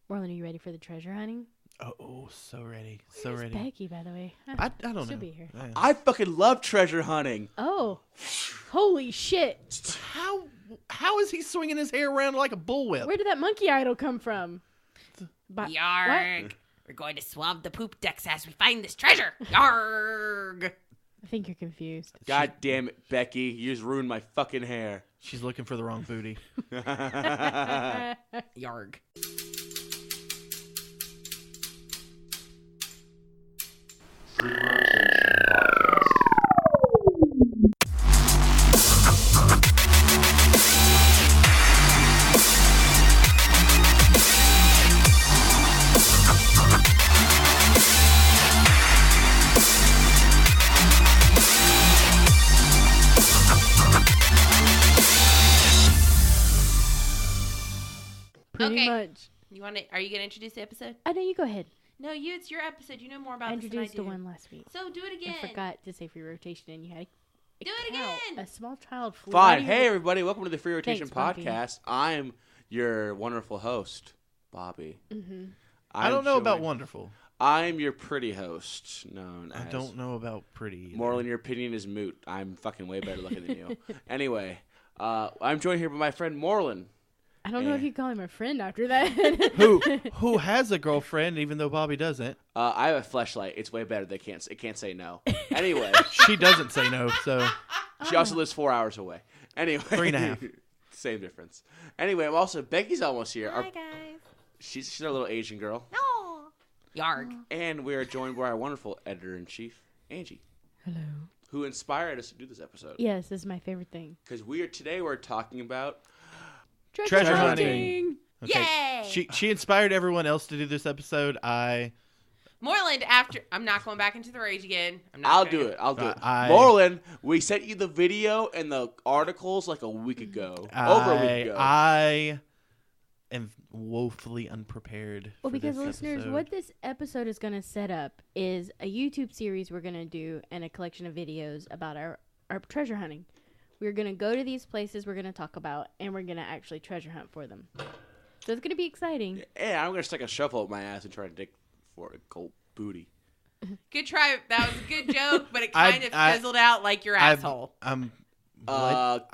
Marlon, are you ready for the treasure hunting? Oh, so ready. Where's Becky, by the way? I don't know. She'll be here. Yeah. I fucking love treasure hunting. Oh. Holy shit. How is he swinging his hair around like a bullwhip? Where did that monkey idol come from? Yarg. What? We're going to swab the poop decks as we find this treasure. Yarg. I think you're confused. God damn it, Becky. You just ruined my fucking hair. She's looking for the wrong booty. Yarg. Pretty much. You want to? Are you gonna introduce the episode? I know, you go ahead. No, it's your episode. You know more about I this than I introduced do. the one last week. So do it again. I forgot to say free rotation, and you had a Do it cow. again. A small child flew. Fine. Hey, everybody. Welcome to the Free Rotation Thanks, Bobby. podcast. I'm your wonderful host, Bobby. Mm-hmm. I don't know about wonderful. I'm your pretty host, known I as... don't know about pretty either. Moreland, your opinion is moot. I'm fucking way better looking than you. Anyway, I'm joined here by my friend Moreland. I don't know if you call him a friend after that. Who has a girlfriend even though Bobby doesn't. I have a fleshlight. It's way better. It can't say no. Anyway. She doesn't say no, so She also lives 4 hours away. Anyway. 3.5. Same difference. Anyway, I'm also... Becky's almost here. Hi guys. She's our little Asian girl. No. Yarg. And we are joined by our wonderful editor-in-chief, Angie. Hello. Who inspired us to do this episode. Yes, this is my favorite thing. Because today we're talking about... Treasure hunting. Okay. Yay! She inspired everyone else to do this episode. Moreland, I'm not going back into the rage again. I'll do it. Moreland, we sent you the video and the articles like a week ago. Over a week ago. I am woefully unprepared. Well, for because this listeners, episode. what this episode is going to set up is a YouTube series we're going to do and a collection of videos about our treasure hunting. We're going to go to these places we're going to talk about, and we're going to actually treasure hunt for them. So it's going to be exciting. Yeah, I'm going to stick a shovel up my ass and try to dig for a cold booty. Good try. That was a good joke, but it kind of fizzled out like your asshole.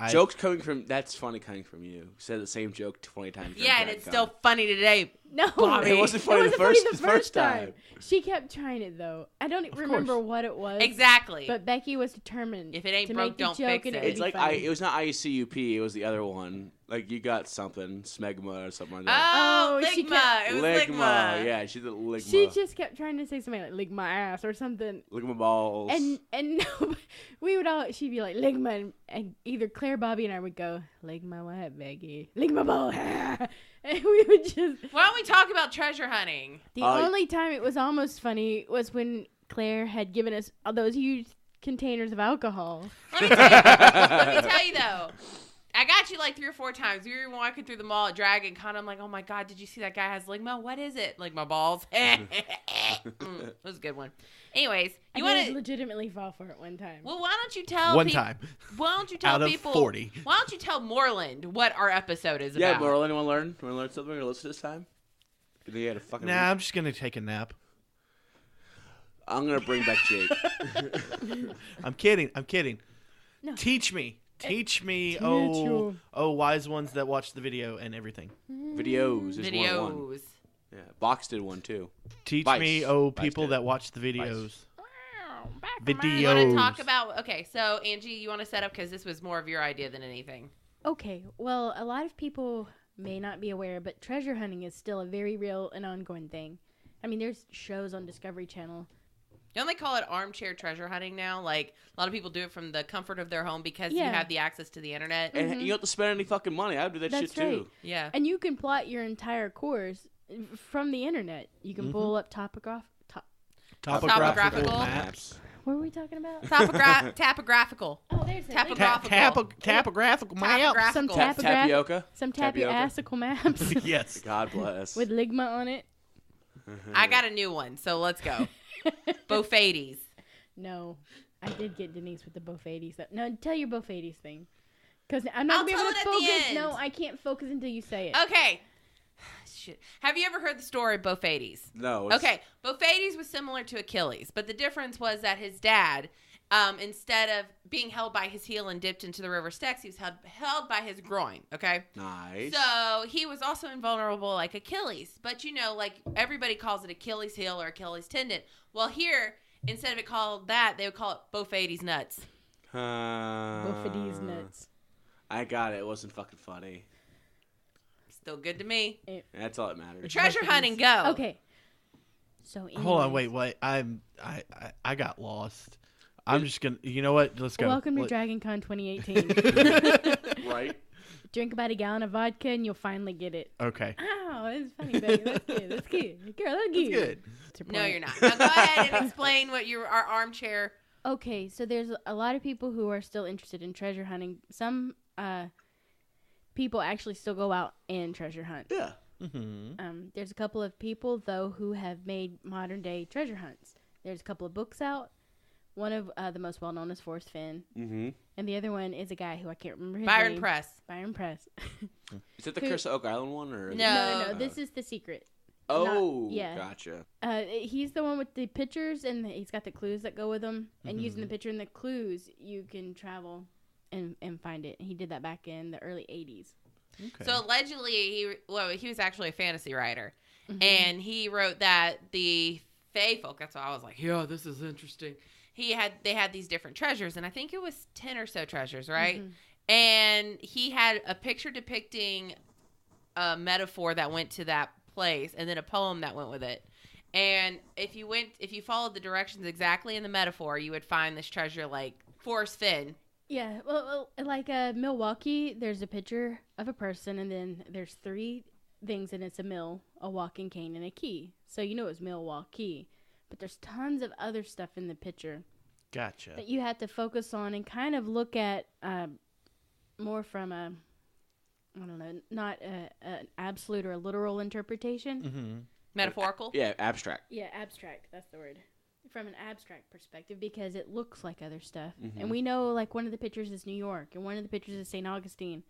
Jokes coming from... That's funny coming from you. Said the same joke 20 times. Yeah, and it's still funny today. No, Bobby. It wasn't funny the first time. She kept trying it, though. I don't remember what it was. Exactly. But Becky was determined If it ain't to broke, make the don't joke fix and it. would It's be like funny. it was not IUCUP. It was the other one. Like you got something smegma or something like that. Oh, she Ligma. kept- It was Ligma. Yeah, she did ligma. She just kept trying to say something like "lick my ass" or something. Ligma balls. And no, we would all, she'd be like, "Lick my," and either Claire, Bobby, and I would go, "Lick my what, Becky? Lick my ball." And we would just... Why don't we talk about treasure hunting? The only time it was almost funny was when Claire had given us all those huge containers of alcohol. Let me tell you though. I got you like 3 or 4 times. We were walking through the mall at Dragon Con. I'm like, oh my God, did you see that guy has Ligma? What is it? Ligma balls. That was a good one. Anyways, you want to legitimately fall for it one time. Well, why don't you tell One time. Why don't you tell Out of people 40. Why don't you tell Moreland what our episode is yeah, about? Moreland, you want to learn? You want to learn something or listen this time? You had a fucking Nah, I'm just gonna take a nap. I'm gonna bring back Jake. I'm kidding. No. Teach me, you. oh, wise ones that watch the video and everything. Videos. There's more than one. Yeah, Box did one too. Teach Vice. me, Vice people did. that watch the videos. You want to talk about? Okay, so Angie, you want to set up because this was more of your idea than anything. Okay, well, a lot of people may not be aware, but treasure hunting is still a very real and ongoing thing. I mean, there's shows on Discovery Channel. Don't they call it armchair treasure hunting now? Like, a lot of people do it from the comfort of their home because you Yeah. have the access to the internet. And you don't have to spend any fucking money. I would do that That's shit right. too. Yeah. And you can plot your entire course from the internet. You can pull up Topographical Topographical maps. What were we talking about? Topographical. Oh, there's it. Topographical. Topographical maps. Some Topographical. Tapioca. Some Tapioca. tapiastical maps Yes. God bless. with Ligma on it. I got a new one, so let's go. Bofades. No, I did get Denise with the Bofades. No, tell your Bofades thing. Because I'm not I'll going to be able tell to it at the focus. end. No, I can't focus until you say it. Okay. Shit. Have you ever heard the story of Bophates? No. Okay, Bophates was similar to Achilles, but the difference was that his dad, instead of being held by his heel and dipped into the river Styx, he was held by his groin, okay? Nice. So he was also invulnerable like Achilles, but like everybody calls it Achilles heel or Achilles tendon. Well, here, instead of it called that, they would call it Bophates nuts. Bophates nuts. I got it. It wasn't fucking funny. Still good to me. That's all that matters. Treasure hunting, go. Okay. So Hold on, wait. I got lost. I'm just gonna. You know what? Let's go. Welcome to DragonCon 2018. Right. Drink about a gallon of vodka and you'll finally get it. Okay. Ow, it's funny, baby. That's good. That's good. Girl, that's good. No, you're not. Now go ahead and explain what our armchair. Okay, so there's a lot of people who are still interested in treasure hunting. Some people actually still go out and treasure hunt. Yeah. Mm-hmm. There's a couple of people, though, who have made modern-day treasure hunts. There's a couple of books out. One of the most well-known is Forrest Fenn. Mm-hmm. And the other one is a guy who I can't remember his Byron name. Preiss. Byron Preiss. Is it the Curse of Oak Island one? Or No. This is The Secret. Oh, yeah. Gotcha. He's the one with the pictures, and he's got the clues that go with them. And using the picture and the clues, you can travel and find it. He did that back in the early 80s. Okay. So allegedly, he was actually a fantasy writer, and he wrote that the Fae folk. That's why I was like, yeah, this is interesting. They had these different treasures, and I think it was 10 or so treasures, right? And he had a picture depicting a metaphor that went to that place, and then a poem that went with it. And if you followed the directions exactly in the metaphor, you would find this treasure like Forrest Fenn. Yeah, well, like Milwaukee, there's a picture of a person, and then there's 3 things, and it's a mill, a walking cane, and a key. So you know it's Milwaukee. But there's tons of other stuff in the picture. Gotcha. That you have to focus on and kind of look at more from a, I don't know, not an absolute or a literal interpretation. Mm-hmm. Metaphorical? Yeah, abstract. Yeah, abstract. That's the word. From an abstract perspective, because it looks like other stuff. And we know, like, one of the pictures is New York, and one of the pictures is St. Augustine.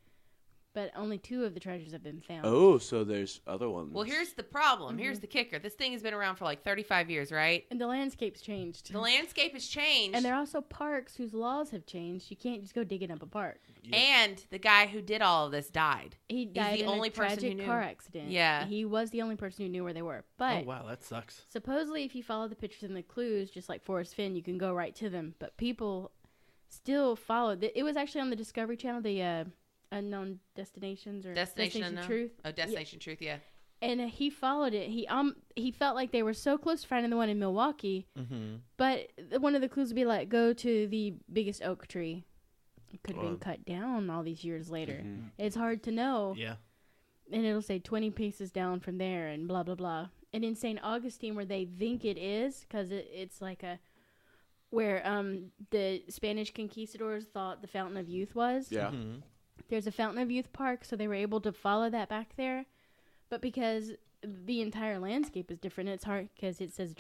But only 2 of the treasures have been found. Oh, so there's other ones. Well, here's the problem. Here's the kicker. This thing has been around for like 35 years, right? And the landscape's changed. The landscape has changed. And there are also parks whose laws have changed. You can't just go digging up a park. Yeah. And the guy who did all of this died. He died in a tragic car accident. Yeah. He was the only person who knew where they were. But Oh, wow, that sucks. supposedly if you follow the pictures and the clues, just like Forrest Fenn, you can go right to them. But people still follow. It was actually on the Discovery Channel, the Unknown Destinations or Destination Unknown? Truth. Oh, Destination Truth, yeah. And he followed it. He felt like they were so close to finding the one in Milwaukee. Mm-hmm. But one of the clues would be like, go to the biggest oak tree. It could have been cut down all these years later. It's hard to know. Yeah. And it'll say 20 paces down from there and blah, blah, blah. And in St. Augustine, where they think it is, because it's like where the Spanish conquistadors thought the Fountain of Youth was. Yeah. Mm-hmm. There's a Fountain of Youth park, so they were able to follow that back there. But because the entire landscape is different, it's hard because it says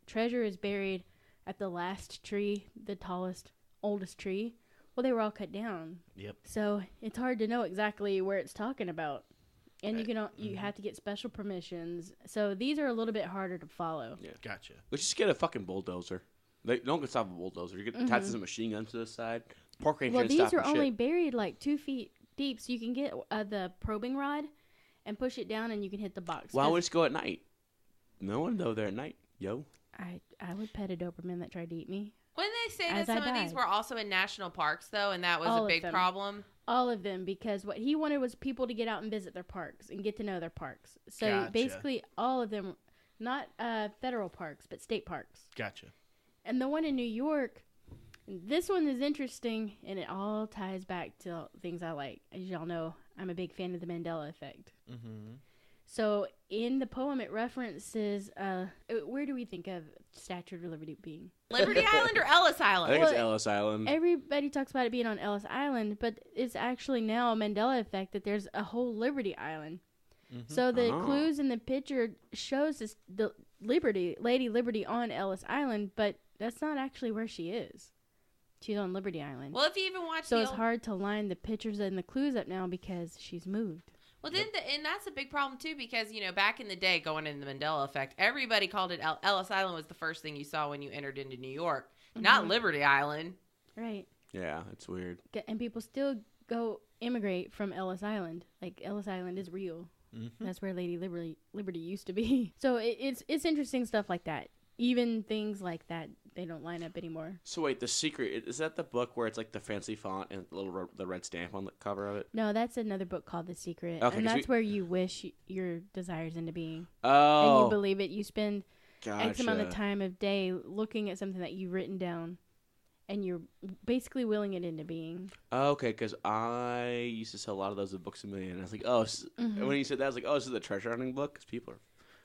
treasure is buried at the last tree, the tallest, oldest tree. Well, they were all cut down. Yep. So it's hard to know exactly where it's talking about. And you have to get special permissions. So these are a little bit harder to follow. Yeah. Gotcha. Let's just get a fucking bulldozer. No one can stop a bulldozer. You get attached to a machine gun to the side. Park ranger. Well, these are only buried like 2 feet deep, so you can get the probing rod and push it down, and you can hit the box. Why don't we just go at night? No one go there at night, yo. I would pet a Doberman that tried to eat me. When they say As that I some of these died. were also in national parks, though, and that was All a of big them. problem. All of them, because what he wanted was people to get out and visit their parks and get to know their parks. So Gotcha. basically all of them, not federal parks, but state parks. Gotcha. And the one in New York, this one is interesting, and it all ties back to things I like. As y'all know, I'm a big fan of the Mandela effect. Mm-hmm. So in the poem, it references, where do we think of Statue of Liberty being? Liberty Island or Ellis I Island? think it's Well, Ellis Island. Everybody talks about it being on Ellis Island, but it's actually now a Mandela effect that there's a whole Liberty Island. Mm-hmm. So the clues in the picture shows the Lady Liberty on Ellis Island, but that's not actually where she is. She's on Liberty Island. Well, if you even watch So the it's hard to line the pictures and the clues up now because she's moved. Well, and that's a big problem too, because back in the day, going in the Mandela effect, everybody called it Ellis Island was the first thing you saw when you entered into New York, not Liberty Island. Right. Yeah, it's weird. And people still go immigrate from Ellis Island. Like Ellis Island is real. Mm-hmm. That's where Lady Liberty used to be. So it's interesting stuff like that. Even things like that, they don't line up anymore. So wait, The Secret, is that the book where it's like the fancy font and the red stamp on the cover of it? No, that's another book called The Secret. Okay, and that's where you wish your desires into being. Oh. And you believe it. You spend Gotcha. X amount of time of day looking at something that you've written down, and you're basically willing it into being. Oh, okay, because I used to sell a lot of those at Books A Million. And I was like, when you said that, I was like, this is a treasure hunting book? Because people are...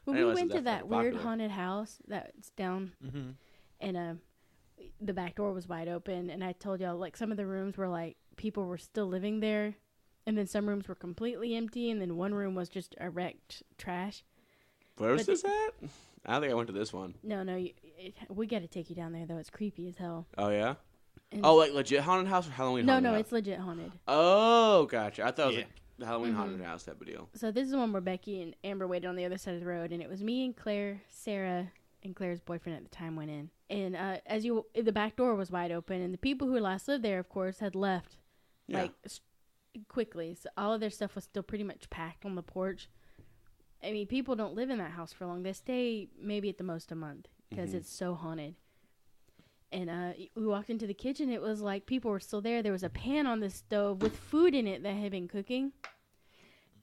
Well, we went to that weird haunted house that's down, and the back door was wide open, and I told y'all, like, some of the rooms were, like, people were still living there, and then some rooms were completely empty, and then one room was just a wrecked trash. Where was this at? I don't think I went to this one. No, we got to take you down there, though. It's creepy as hell. Oh, yeah? And like legit haunted house or Halloween haunted house? No, it's legit haunted. Oh, gotcha. I thought it was like the Halloween haunted house type of deal. So this is the one where Becky and Amber waited on the other side of the road, and it was me and Claire, Sarah, and Claire's boyfriend at the time went in. And the back door was wide open, and the people who last lived there, of course, had left quickly. So all of their stuff was still pretty much packed on the porch. I mean, people don't live in that house for long. They stay maybe at the most a month because it's so haunted. And we walked into the kitchen. It was like people were still there. There was a pan on the stove with food in it that had been cooking.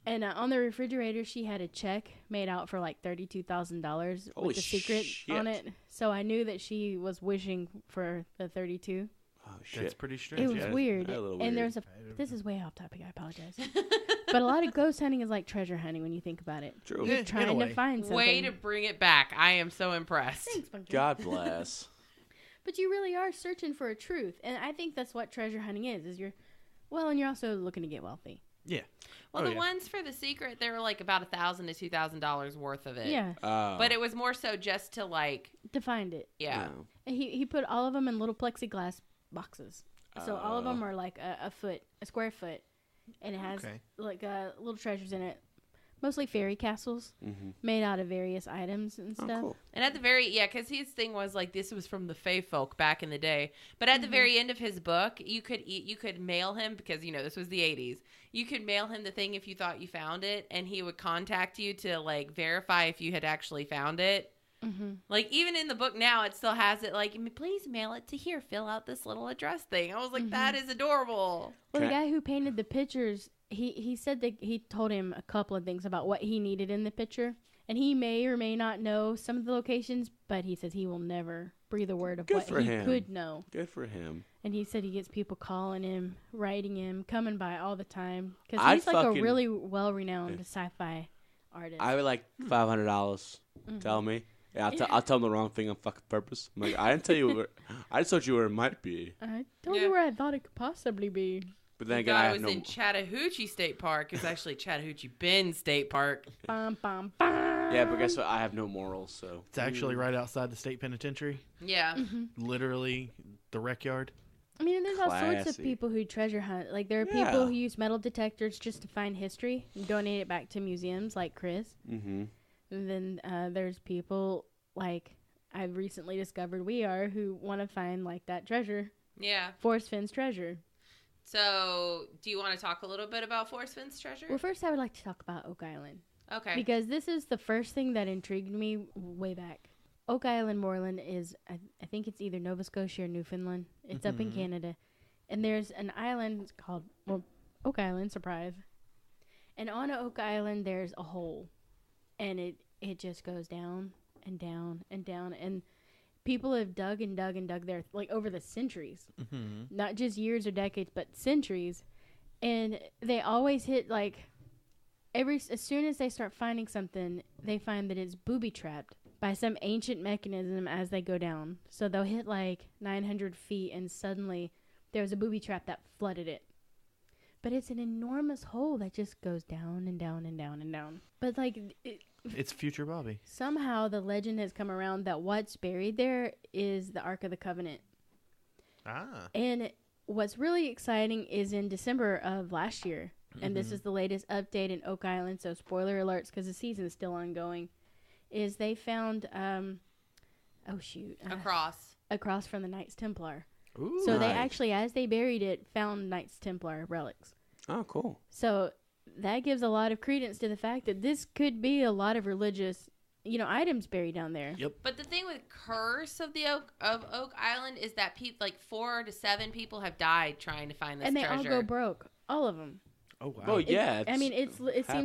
And on the refrigerator, she had a check made out for like $32,000 with The Secret on it. So I knew that she was wishing for the 32. Oh, shit. That's pretty strange. It was weird. And there's this is way off topic. I apologize. But a lot of ghost hunting is like treasure hunting when you think about it. True. You're trying to find something. Way to bring it back. I am so impressed. Thanks, Bunker. God bless. But you really are searching for a truth. And I think that's what treasure hunting is you're also looking to get wealthy. Yeah. Well, the ones for The Secret, they were like about $1,000 to $2,000 worth of it. Yeah. But it was more so just to like... to find it. Yeah. Oh. And he put all of them in little plexiglass boxes. So all of them are like a square foot. And it has like little treasures in it. Mostly fairy castles made out of various items and stuff. Cool. And at the very, because his thing was like, this was from the Fae folk back in the day. But at the very end of his book, you could mail him, because, this was the 80s. You could mail him the thing if you thought you found it, and he would contact you to like verify if you had actually found it. Mm-hmm. Like, even in the book now, it still has it like, please mail it to here, fill out this little address thing. I was like, that is adorable. Well, the guy who painted the pictures, he said that he told him a couple of things about what he needed in the picture. And he may or may not know some of the locations, but he says he will never breathe a word of what he could know. Good for him. And he said he gets people calling him, writing him, coming by all the time. Because he's like a really well-renowned sci-fi artist. I would like $500. Tell me. Yeah, I'll tell him the wrong thing on fucking purpose. I'm like, I didn't tell you where. I just told you where it might be. I told you where I thought it could possibly be. But then the again, guy was in Chattahoochee State Park. It's actually Chattahoochee Bend State Park. Bum, bum, bum. Yeah, but guess what? I have no morals, so. It's actually right outside the state penitentiary. Yeah. Literally the rec yard. I mean, there's all sorts of people who treasure hunt. Like, there are people who use metal detectors just to find history and donate it back to museums, like Chris. Mm-hmm. And then there's people like I've recently discovered who want to find like that treasure. Yeah. Forrest Fenn's treasure. So, do you want to talk a little bit about Forrest Fenn's treasure? Well, first I would like to talk about Oak Island. Okay. Because this is the first thing that intrigued me way back. Oak Island, Moreland is, I think it's either Nova Scotia or Newfoundland. It's up in Canada. And there's an island called, Oak Island, surprise. And on Oak Island, there's a hole. And it just goes down and down and down. And people have dug and dug and dug there, like, over the centuries. Mm-hmm. Not just years or decades, but centuries. And they always hit, like, as soon as they start finding something, they find that it's booby-trapped by some ancient mechanism as they go down. So they'll hit, like, 900 feet, and suddenly there's a booby trap that flooded it. But it's an enormous hole that just goes down and down and down and down. But, like... It's future Bobby. Somehow the legend has come around that what's buried there is the Ark of the Covenant. Ah. And what's really exciting is in December of last year, and this is the latest update in Oak Island, so spoiler alerts because the season is still ongoing, is they found, across from the Knights Templar. Ooh, So nice. they actually, as they buried it, found Knights Templar relics. Oh, cool. So that gives a lot of credence to the fact that this could be a lot of religious, items buried down there. Yep. But the thing with Curse of Oak Island is that 4 to 7 people have died trying to find this And they treasure. all go broke. All of them. Oh wow. Well, yeah. It seems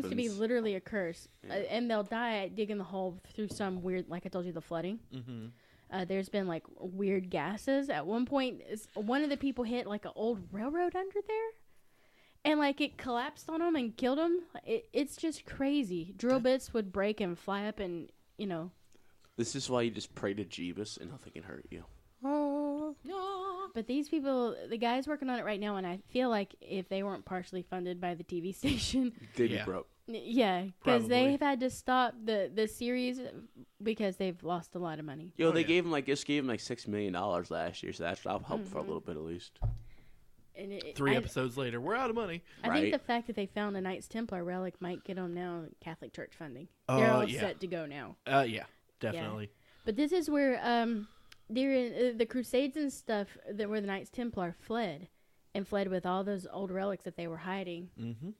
to be happens. literally a curse. Yeah. And they'll die digging the hole through some weird, like I told you, the flooding. Mm-hmm. There's been like weird gases. At one point, one of the people hit like an old railroad under there. And like it collapsed on him and killed him. It's just crazy. Drill bits would break and fly up and, This is why you just pray to Jeebus and nothing can hurt you. No. But these people, the guy's working on it right now, and I feel like if they weren't partially funded by the TV station, They'd be Yeah. broke. yeah, because Probably. they've had to stop the series because they've lost a lot of money. Yo, Oh, they yeah. gave him $6 million last year, so that'll help for a little bit at least. And 3 episodes later, we're out of money. I Right. think the fact that they found a Knights Templar relic might get them now Catholic Church funding. They're all Yeah. set to go now. Yeah, definitely. But this is where during the Crusades and stuff, where the Knights Templar fled with all those old relics that they were hiding. Mm-hmm.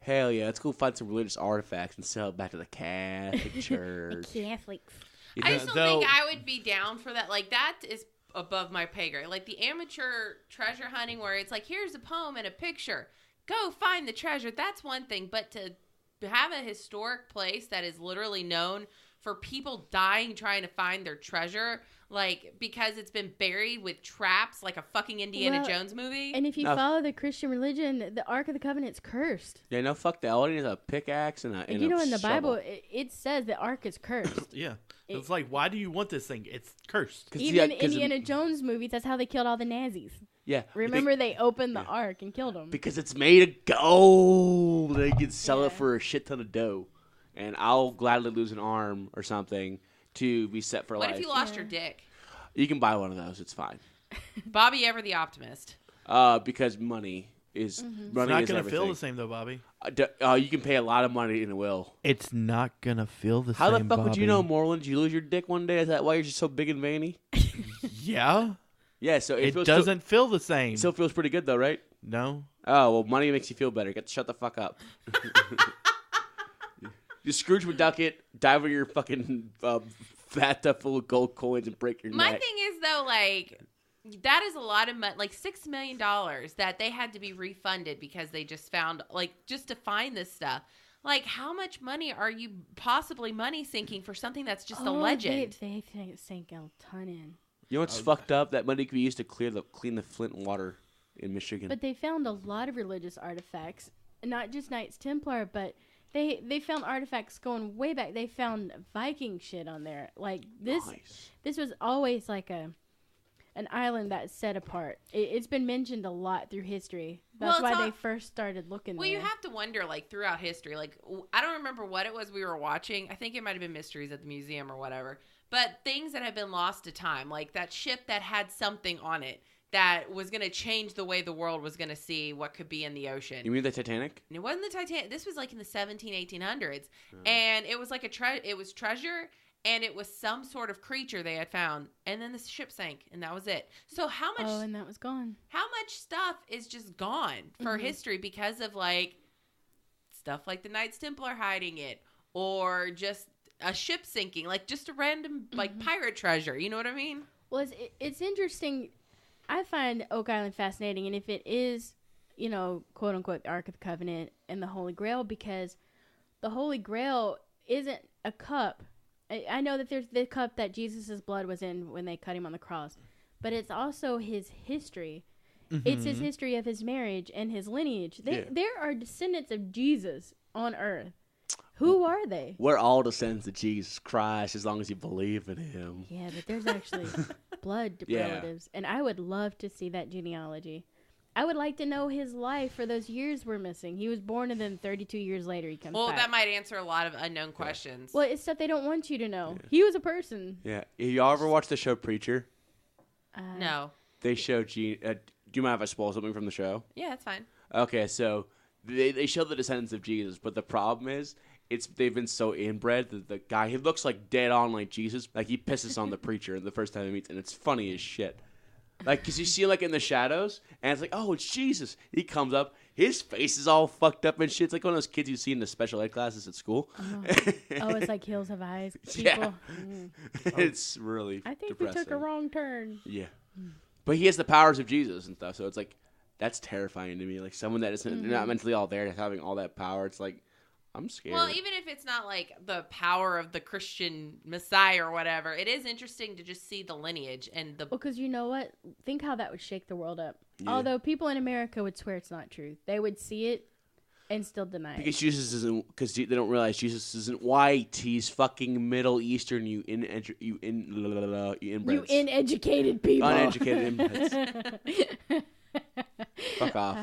Hell yeah, let's go find some religious artifacts and sell it back to the Catholic Church. Catholics. You I know, just don't Though- think I would be down for that. Like, that is above my pay grade. Like, the amateur treasure hunting where it's like, here's a poem and a picture. Go find the treasure. That's one thing. But to have a historic place that is literally known for people dying trying to find their treasure, like, because it's been buried with traps like a fucking Indiana Well, Jones movie. And if you No. follow the Christian religion, the Ark of the Covenant's cursed. yeah, no, fuck that. All I need is a pickaxe and a And and a in the shovel. Bible, it says the Ark is cursed. Yeah. It's like, why do you want this thing? It's cursed. 'Cause, Even yeah, in 'cause Indiana Jones movies, that's how they killed all the Nazis. yeah, Remember, they opened the Ark and killed them. because it's made of gold. They can sell Yeah. it for a shit ton of dough, and I'll gladly lose an arm or something to be set for What life. if you lost Yeah. your dick? You can buy one of those. It's fine. Bobby Ever the Optimist. Because money is Mm-hmm. It's money not is gonna everything. feel the same though, Bobby. You can pay a lot of money and it will. It's not gonna feel the How same. the fuck would you Bobby. know, Moreland? Did you lose your dick one day? Is that why you're just so big and veiny? Yeah. Yeah, so It feels doesn't feel the same. Still feels pretty good though, right? No. Oh well, money makes you feel better. Get to shut the fuck up. You Scrooge McDuck dive in your fucking bathtub full of gold coins and break your My neck. thing is though, like, that is a lot of money, like $6 million that they had to be refunded because they just found, like, just to find this stuff. Like, how much money are you possibly money sinking for something that's just a legend? They sank a ton in. You know what's fucked up? That money could be used to clean the Flint water in Michigan. But they found a lot of religious artifacts, not just Knights Templar, but they found artifacts going way back. They found Viking shit on there. Like this, Nice. this was always like an island that's set apart. It's been mentioned a lot through history. That's Well, it's why all- they first started looking Well, there. you have to wonder, like, throughout history. Like, I don't remember what it was we were watching. I think it might have been Mysteries at the Museum or whatever. But things that have been lost to time, like that ship that had something on it that was going to change the way the world was going to see what could be in the ocean. You mean the Titanic? And it wasn't the Titanic. This was like in the 1800s. And it was like it was treasure, and it was some sort of creature they had found. And then the ship sank, and that was it. So how much and that was gone. stuff is just gone for history because of, like, stuff like the Knights Templar hiding it, or just a ship sinking, like just a random, like, pirate treasure. You know what I mean? Well, it's interesting. I find Oak Island fascinating, and if it is, quote unquote, the Ark of the Covenant and the Holy Grail, because the Holy Grail isn't a cup. I know that there's the cup that Jesus' blood was in when they cut him on the cross, but it's also his history. It's his history of his marriage and his lineage. There are descendants of Jesus on earth. Who are they? We're all descendants of Jesus Christ as long as you believe in him. Yeah, but there's actually blood Yeah. relatives, and I would love to see that genealogy. I would like to know his life for those years we're missing. He was born, and then 32 years later he comes Well, back. that might answer a lot of unknown questions. Well, it's stuff they don't want you to know. He was a person. Yeah. Y'all ever watch the show Preacher? No. They show do you mind if I spoil something from the show? Yeah, that's fine. Okay, so they show the descendants of Jesus, but the problem is they've been so inbred that the guy, he looks like dead on like Jesus. Like he pisses on the preacher the first time he meets, and it's funny as shit. Like, cause you see like in the shadows, and it's like, oh, it's Jesus. He comes up, his face is all fucked up and shit. It's like one of those kids you see in the special ed classes at school. Oh, it's like Hills Have Eyes. People. Yeah. It's really I think depressing. we took a wrong turn. Yeah. But he has the powers of Jesus and stuff, so it's like, that's terrifying to me. Like someone that isn't not mentally all there, having all that power, it's like, I'm scared. Well, even if it's not like the power of the Christian Messiah or whatever, it is interesting to just see the lineage and the. Well, because you know what? Think how that would shake the world up. Yeah. Although people in America would swear it's not true. They would see it and still deny it. Because Jesus isn't, because they don't realize Jesus isn't white. He's fucking Middle Eastern. You inbreds. You uneducated people. Uneducated inbreds. Fuck off.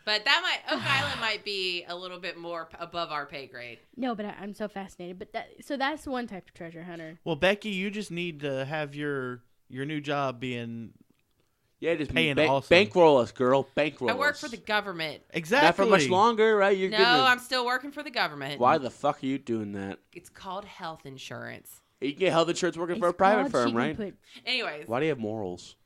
But that Oak Island might be a little bit more above our pay grade. No, but I'm so fascinated. But that's one type of treasure hunter. Well, Becky, you just need to have your new job being just paying awesome. Bankroll us, girl. Bankroll us. I work for the government. Exactly. Not for much longer, right? You're I'm still working for the government. Why the fuck are you doing that? It's called health insurance. You can get health insurance working for a private firm, right? Anyways. Why do you have morals?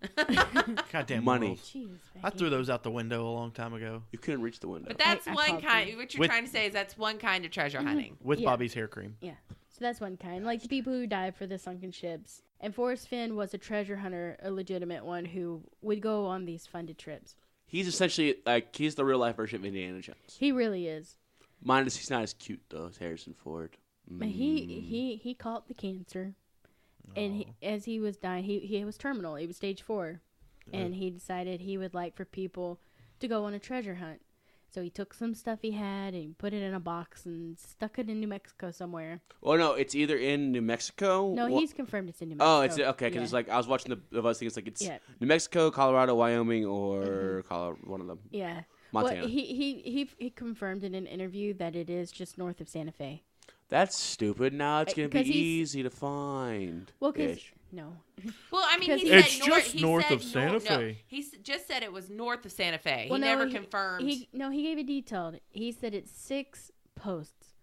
Goddamn money. Morals. Jeez, I threw those out the window a long time ago. You couldn't reach the window. But that's one kind. What you're trying to say is that's one kind of treasure hunting. With Bobby's hair cream. Yeah. So that's one kind. Like the people who died for the sunken ships. And Forrest Fenn was a treasure hunter, a legitimate one who would go on these funded trips. He's essentially he's the real life version of Indiana Jones. He really is. Minus he's not as cute though as Harrison Ford. But he caught the cancer. And as he was dying, he was terminal. He was stage 4. And he decided he would like for people to go on a treasure hunt. So he took some stuff he had and put it in a box and stuck it in New Mexico somewhere. Well, no, it's either in New Mexico. No, he's confirmed it's in New Mexico. Oh, it's okay. Because it's like I was watching the bus thing. It's like it's Yeah. New Mexico, Colorado, Wyoming, or Colorado, one of them. Yeah. Montana. Well, he confirmed in an interview that it is just north of Santa Fe. That's stupid. Now it's going to be 'Cause easy to find. Well, because no. Well, I mean, he Because said it's north, just north of Santa Fe. He just said it was north of Santa Fe. Well, he no, never confirmed. He gave it detailed. He said it's 6 posts.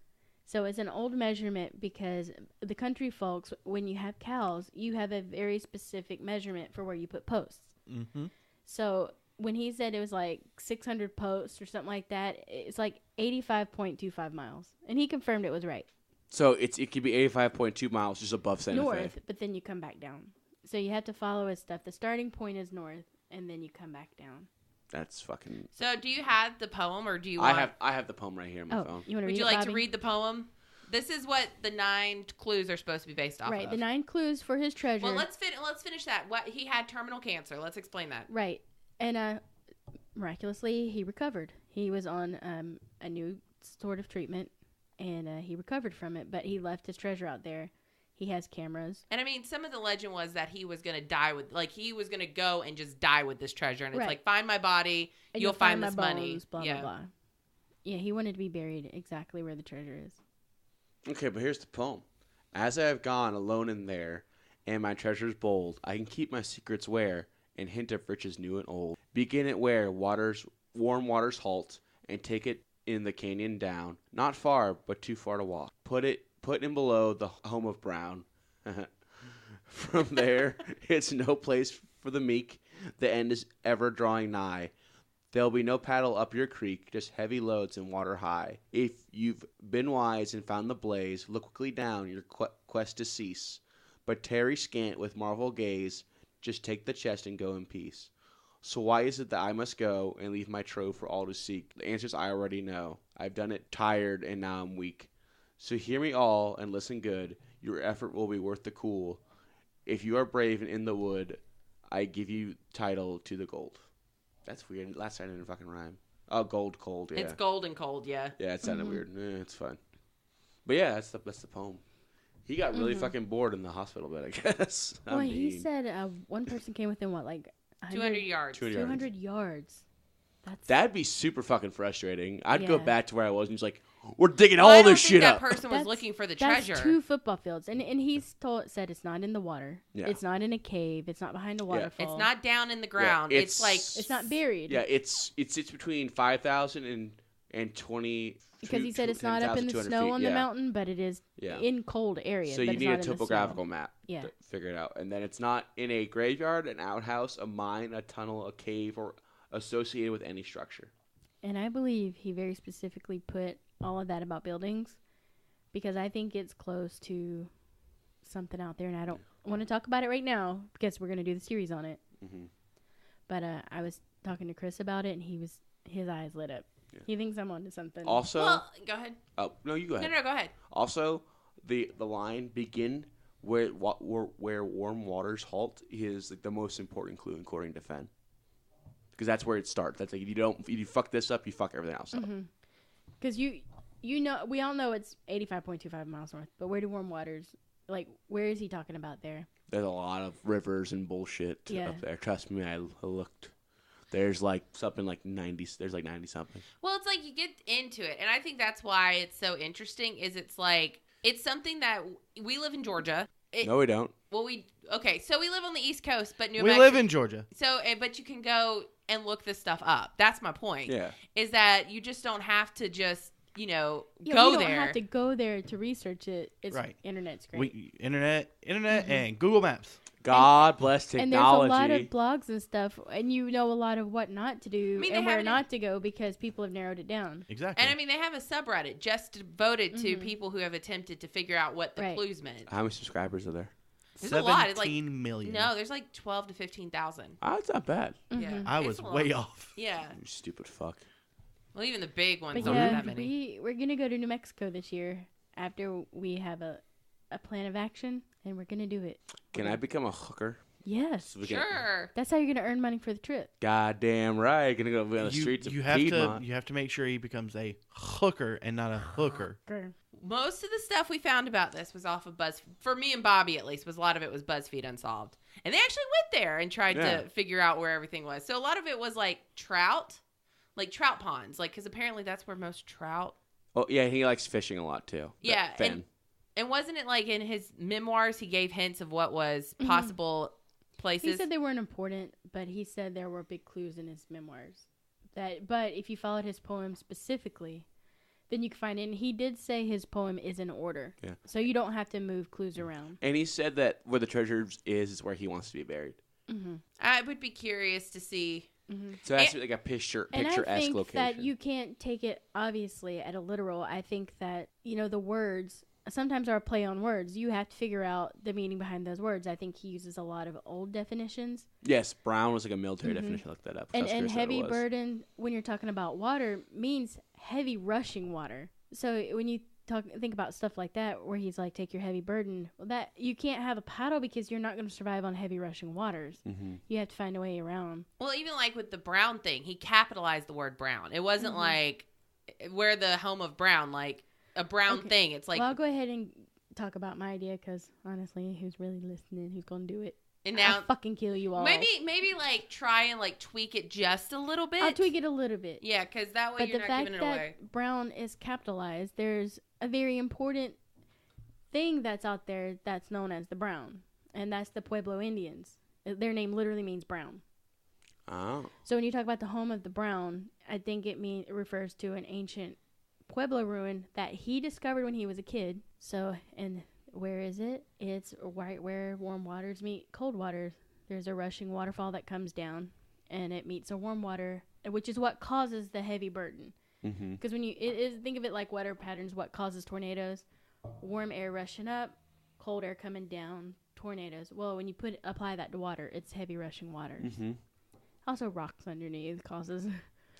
So it's an old measurement because the country folks, when you have cows, you have a very specific measurement for where you put posts. Mm-hmm. So when he said it was like 600 posts or something like that, it's like 85.25 miles. And he confirmed it was right. So it could be 85.2 miles just above Santa North, Fe. but then you come back down. So you have to follow his stuff. The starting point is north, and then you come back down. That's fucking. So do you have the poem, or do you want... I have the poem right here on my phone. You want to read Would you it, like Bobby? to read the poem? This is what the 9 clues are supposed to be based off of. Right, the 9 clues for his treasure. Well, let's finish that. What he had terminal cancer. Let's explain that. Right. And miraculously, he recovered. He was on a new sort of treatment, and he recovered from it, but he left his treasure out there. He has cameras. And I mean, some of the legend was that he was going to die with, like, he was going to go and just die with this treasure. And it's like, find my body, And you'll find my this money. bones, blah, blah, blah. Yeah, he wanted to be buried exactly where the treasure is. Okay, but here's the poem. As I have gone alone in there, and my treasures bold, I can keep my secrets where, and hint of riches new and old. Begin it where warm waters halt, and take it in the canyon down. Not far, but too far to walk. Put in below the home of Brown. From there, it's no place for the meek. The end is ever drawing nigh. There'll be no paddle up your creek, just heavy loads and water high. If you've been wise and found the blaze, look quickly down your quest to cease. But tarry scant with marvel gaze, just take the chest and go in peace. So why is it that I must go and leave my trove for all to seek? The answers I already know. I've done it tired and now I'm weak. So hear me all and listen good. Your effort will be worth the cool. If you are brave and in the wood, I give you title to the gold. That's weird. Last time I didn't fucking rhyme. Oh, gold, cold, yeah. It's gold and cold, yeah. Yeah, it sounded weird. It's fine. But yeah, that's the poem. He got really fucking bored in the hospital bed, I guess. Well, he said one person came within, 200 yards. 200 yards. That'd be super fucking frustrating. I'd go back to where I was and just like, We're digging Well, all I don't this think shit that up. person was That's- looking for the That's treasure. 2 football fields, and he's said it's not in the water. Yeah. It's not in a cave. It's not behind a waterfall. It's not down in the ground. Yeah, it's like It's not buried. Yeah, it's between 5,000 and 20. Because he said it's not up in the 10,200 snow feet. on Yeah. the mountain, but it is Yeah. in cold areas. So but you it's need not a in the snow. topographical map Yeah. to figure it out. And then it's not in a graveyard, an outhouse, a mine, a tunnel, a cave, or associated with any structure. And I believe he very specifically put all of that about buildings because I think it's close to something out there, and I don't want to talk about it right now because we're going to do the series on it. Mm-hmm. But I was talking to Chris about it, and his eyes lit up. Yeah. He thinks I'm onto something. Also, well, go ahead. oh no, you go ahead. No, go ahead. Also, the line begin where warm waters halt is like the most important clue according to Fenn, because that's where it starts. That's like if you fuck this up, you fuck everything else up. Because you know, we all know it's 85.25 miles north, but where do warm waters, like, where is he talking about there? There's a lot of rivers and bullshit Yeah. up there. Trust me, I looked. There's like something like 90. There's like 90 something. Well, it's like you get into it, and I think that's why it's so interesting. Is it's like it's something that we live in Georgia. No, we don't. Well, so we live on the East Coast, but New We Mexico. live in Georgia. So, but you can go and look this stuff up. That's my point. Yeah. Is that you just don't have to just Yeah, go we don't there. have to go there to research it. It's Right. Internet's great. Internet, and Google Maps. God bless And there's technology. a lot of blogs and stuff, and you know a lot of what not to do I mean, they and where have it- not to go because people have narrowed it down. Exactly. And I mean, they have a subreddit just devoted to people who have attempted to figure out what the Right. clues meant. How many subscribers are there? There's a lot. It's like 17 million. no, there's like 12 to 15,000. Oh, it's not bad. Yeah, I it's was a lot. way off. Yeah. You stupid fuck. Well, even the big ones But don't have yeah, that many. we're gonna go to New Mexico this year after we have a plan of action, and we're gonna do it. Can I become a hooker? Yes, So we can- Sure. that's how you're gonna earn money for the trip. Goddamn right. Gonna go on the You, streets of you have Piedmont. to make sure he becomes a hooker and not a hooker. Most of the stuff we found about this was off of BuzzFeed. For me and Bobby, at least, was a lot of it was BuzzFeed Unsolved. And they actually went there and tried Yeah. to figure out where everything was. So a lot of it was like trout ponds, like because apparently that's where most trout. Oh yeah, he likes fishing a lot too. Yeah, Fenn. And wasn't it like in his memoirs he gave hints of what was possible places? He said they weren't important, but he said there were big clues in his memoirs. But if you followed his poem specifically, then you can find it. And he did say his poem is in order. Yeah. So you don't have to move clues around. And he said that where the treasure is where he wants to be buried. I would be curious to see. So it has to be like a picturesque And I think location. that you can't take it, obviously, at a literal. I think that, the words sometimes are a play on words. You have to figure out the meaning behind those words. I think he uses a lot of old definitions. Yes, brown was like a military definition. Look that up. I was And curious what it heavy was. burden, when you're talking about water, means heavy rushing water. So when you think about stuff like that, where he's like, take your heavy burden, well, that you can't have a paddle because you're not going to survive on heavy rushing waters. You have to find a way around. Well, even like with the brown thing, he capitalized the word brown. It wasn't like where the home of brown, like a brown thing. It's like Well, I'll go ahead and talk about my idea because honestly, who's really listening? Who's going to do it? and now I'll fucking kill you all. maybe like try and like tweak it just a little bit. I'll tweak it a little bit. Yeah, because that way But you're the not fact giving it that away. brown is capitalized, there's a very important thing that's out there that's known as the brown, and that's the Pueblo Indians. Their name literally means brown. Oh. So when you talk about the home of the brown, I think it refers to an ancient Pueblo ruin that he discovered when he was a kid. So, and where is it? It's right where warm waters meet cold waters. There's a rushing waterfall that comes down, and it meets a warm water, which is what causes the heavy burden. Because when you think of it like weather patterns, what causes tornadoes? Warm air rushing up, cold air coming down, tornadoes. Well, when you apply that to water, it's heavy rushing waters. Also, rocks underneath causes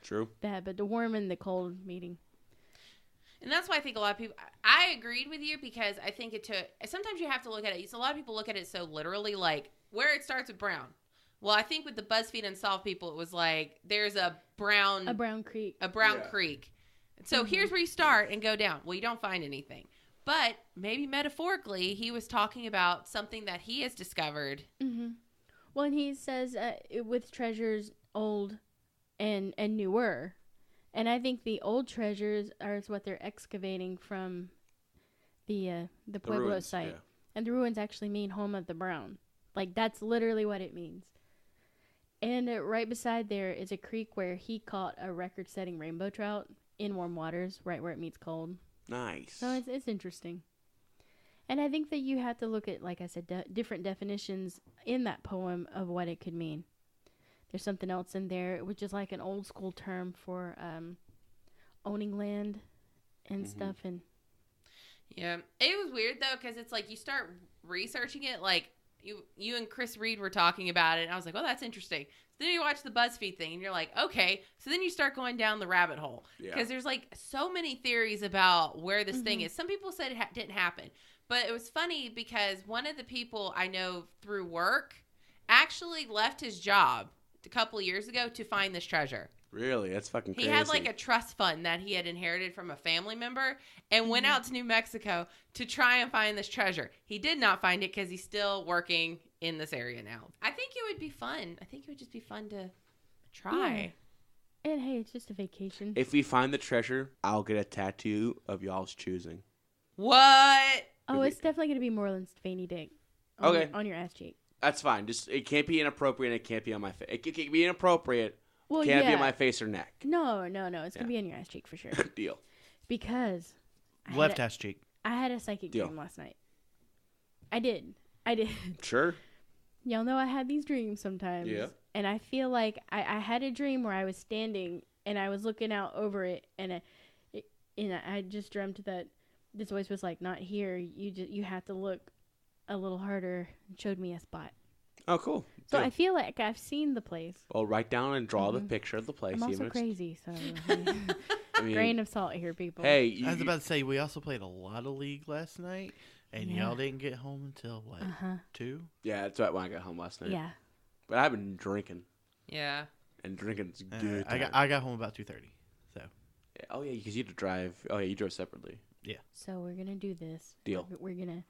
True. that, but the warm and the cold meeting. And that's why I think a lot of people, I agreed with you because I think sometimes you have to look at it. So a lot of people look at it so literally, like where it starts with brown. Well, I think with the BuzzFeed Unsolved people, it was like, there's a brown creek. creek. So here's where you start and go down. Well, you don't find anything. But maybe metaphorically, he was talking about something that he has discovered. Well, and he says with treasures old and newer. And I think the old treasures are what they're excavating from the Pueblo ruins, site. yeah. And the ruins actually mean home of the brown. Like, that's literally what it means. And right beside there is a creek where he caught a record-setting rainbow trout in warm waters, right where it meets cold. Nice. So it's interesting. And I think that you have to look at, like I said, different definitions in that poem of what it could mean. There's something else in there, which is like an old school term for owning land and stuff. And Yeah, it was weird though, because it's like you start researching it, like you and Chris Reed were talking about it, and I was like, oh, that's interesting. So then you watch the BuzzFeed thing, and you're like, okay. So then you start going down the rabbit hole, because there's like so many theories about where this thing is. Some people said it didn't happen, but it was funny because one of the people I know through work actually left his job a couple of years ago to find this treasure. Really? That's fucking crazy. He had like a trust fund that he had inherited from a family member and went out to New Mexico to try and find this treasure. He did not find it because he's still working in this area now. I think it would be fun. I think it would just be fun to try. Yeah. And hey, it's just a vacation. If we find the treasure, I'll get a tattoo of y'all's choosing. What? Oh, it's definitely going to be Moreland's veiny dick. On your ass cheek. That's fine. Just it can't be inappropriate. And it can't be on my face. It can be inappropriate. Well, Can't be on my face or neck. No. It's going to be on your ass cheek for sure. Deal. Because Left ass cheek. I had a psychic Deal. dream last night. I did. Sure. Y'all know I have these dreams sometimes. Yeah. And I feel like I had a dream where I was standing and I was looking out over it, and I just dreamt that this voice was like, "Not here. You have to look a little harder." And showed me a spot. Oh, cool. So Good. I feel like I've seen the place. Well, write down and draw the picture of the place. I'm also even if crazy, so I mean, grain of salt here, people. hey, I was about to say, we also played a lot of League last night, and Yeah. y'all didn't get home until, what, 2? yeah, that's right when I got home last night. Yeah. But I've been drinking, Yeah. and drinking's good. I got home about 2:30, so. Yeah. Oh, yeah, because you had to drive. Oh, yeah, you drove separately. So we're gonna do this. Deal. We're gonna.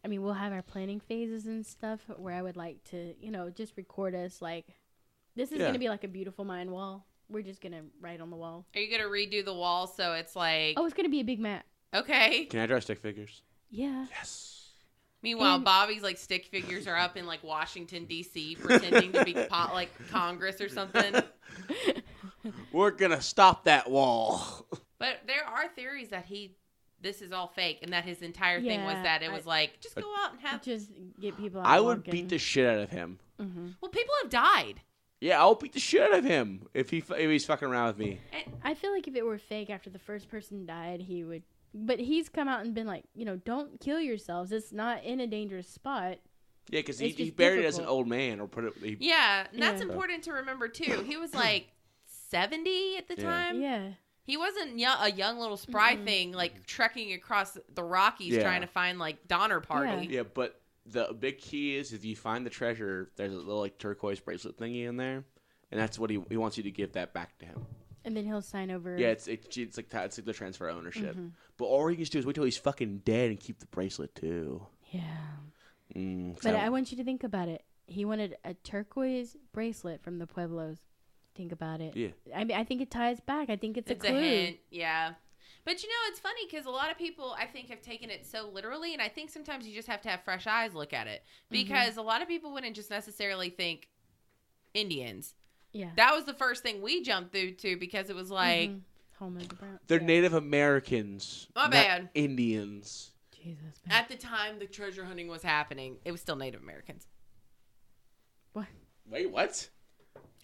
I mean, we'll have our planning phases and stuff where I would like to, just record us. Like, this is gonna be like a beautiful mind wall. We're just gonna write on the wall. Are you going to redo the wall so it's like... Oh, it's gonna be a big map. Okay. Can I draw stick figures? Yeah. Yes. Meanwhile, And- Bobby's like stick figures are up in like Washington, D.C. pretending to be like Congress or something. We're gonna stop that wall. But there are theories that this is all fake and that his entire thing was Yeah, that it was like, just go out and have... Just get people out I would walking. beat the shit out of him. Mm-hmm. Well, people have died. Yeah, I'll beat the shit out of him if he's fucking around with me. I feel like if it were fake after the first person died, he would. But he's come out and been like, don't kill yourselves. It's not in a dangerous spot. Yeah, because It's he just buried it as an difficult. old man or put it. Yeah, and that's Yeah. important to remember too. He was like 70 at the Yeah. time. Yeah. He wasn't a young little spry thing like trekking across the Rockies Yeah. trying to find like Donner Party. Yeah, but the big key is if you find the treasure, there's a little like turquoise bracelet thingy in there, and that's what he wants you to give that back to him. And then he'll sign over. Yeah, it's like the transfer of ownership. Mm-hmm. But all you can do is wait till he's fucking dead and keep the bracelet too. Yeah. So But I want you to think about it. He wanted a turquoise bracelet from the Pueblos. Think about it. Yeah. I mean, I think it ties back. I think it's a It's clue. a hint, yeah. But it's funny because a lot of people I think have taken it so literally, and I think sometimes you just have to have fresh eyes look at it because a lot of people wouldn't just necessarily think Indians. Yeah. That was the first thing we jumped through to because it was like, Home of the Brown. they're yeah. Native Americans. My not bad. Indians. Jesus, man. at the time the treasure hunting was happening, it was still Native Americans. What? Wait, what?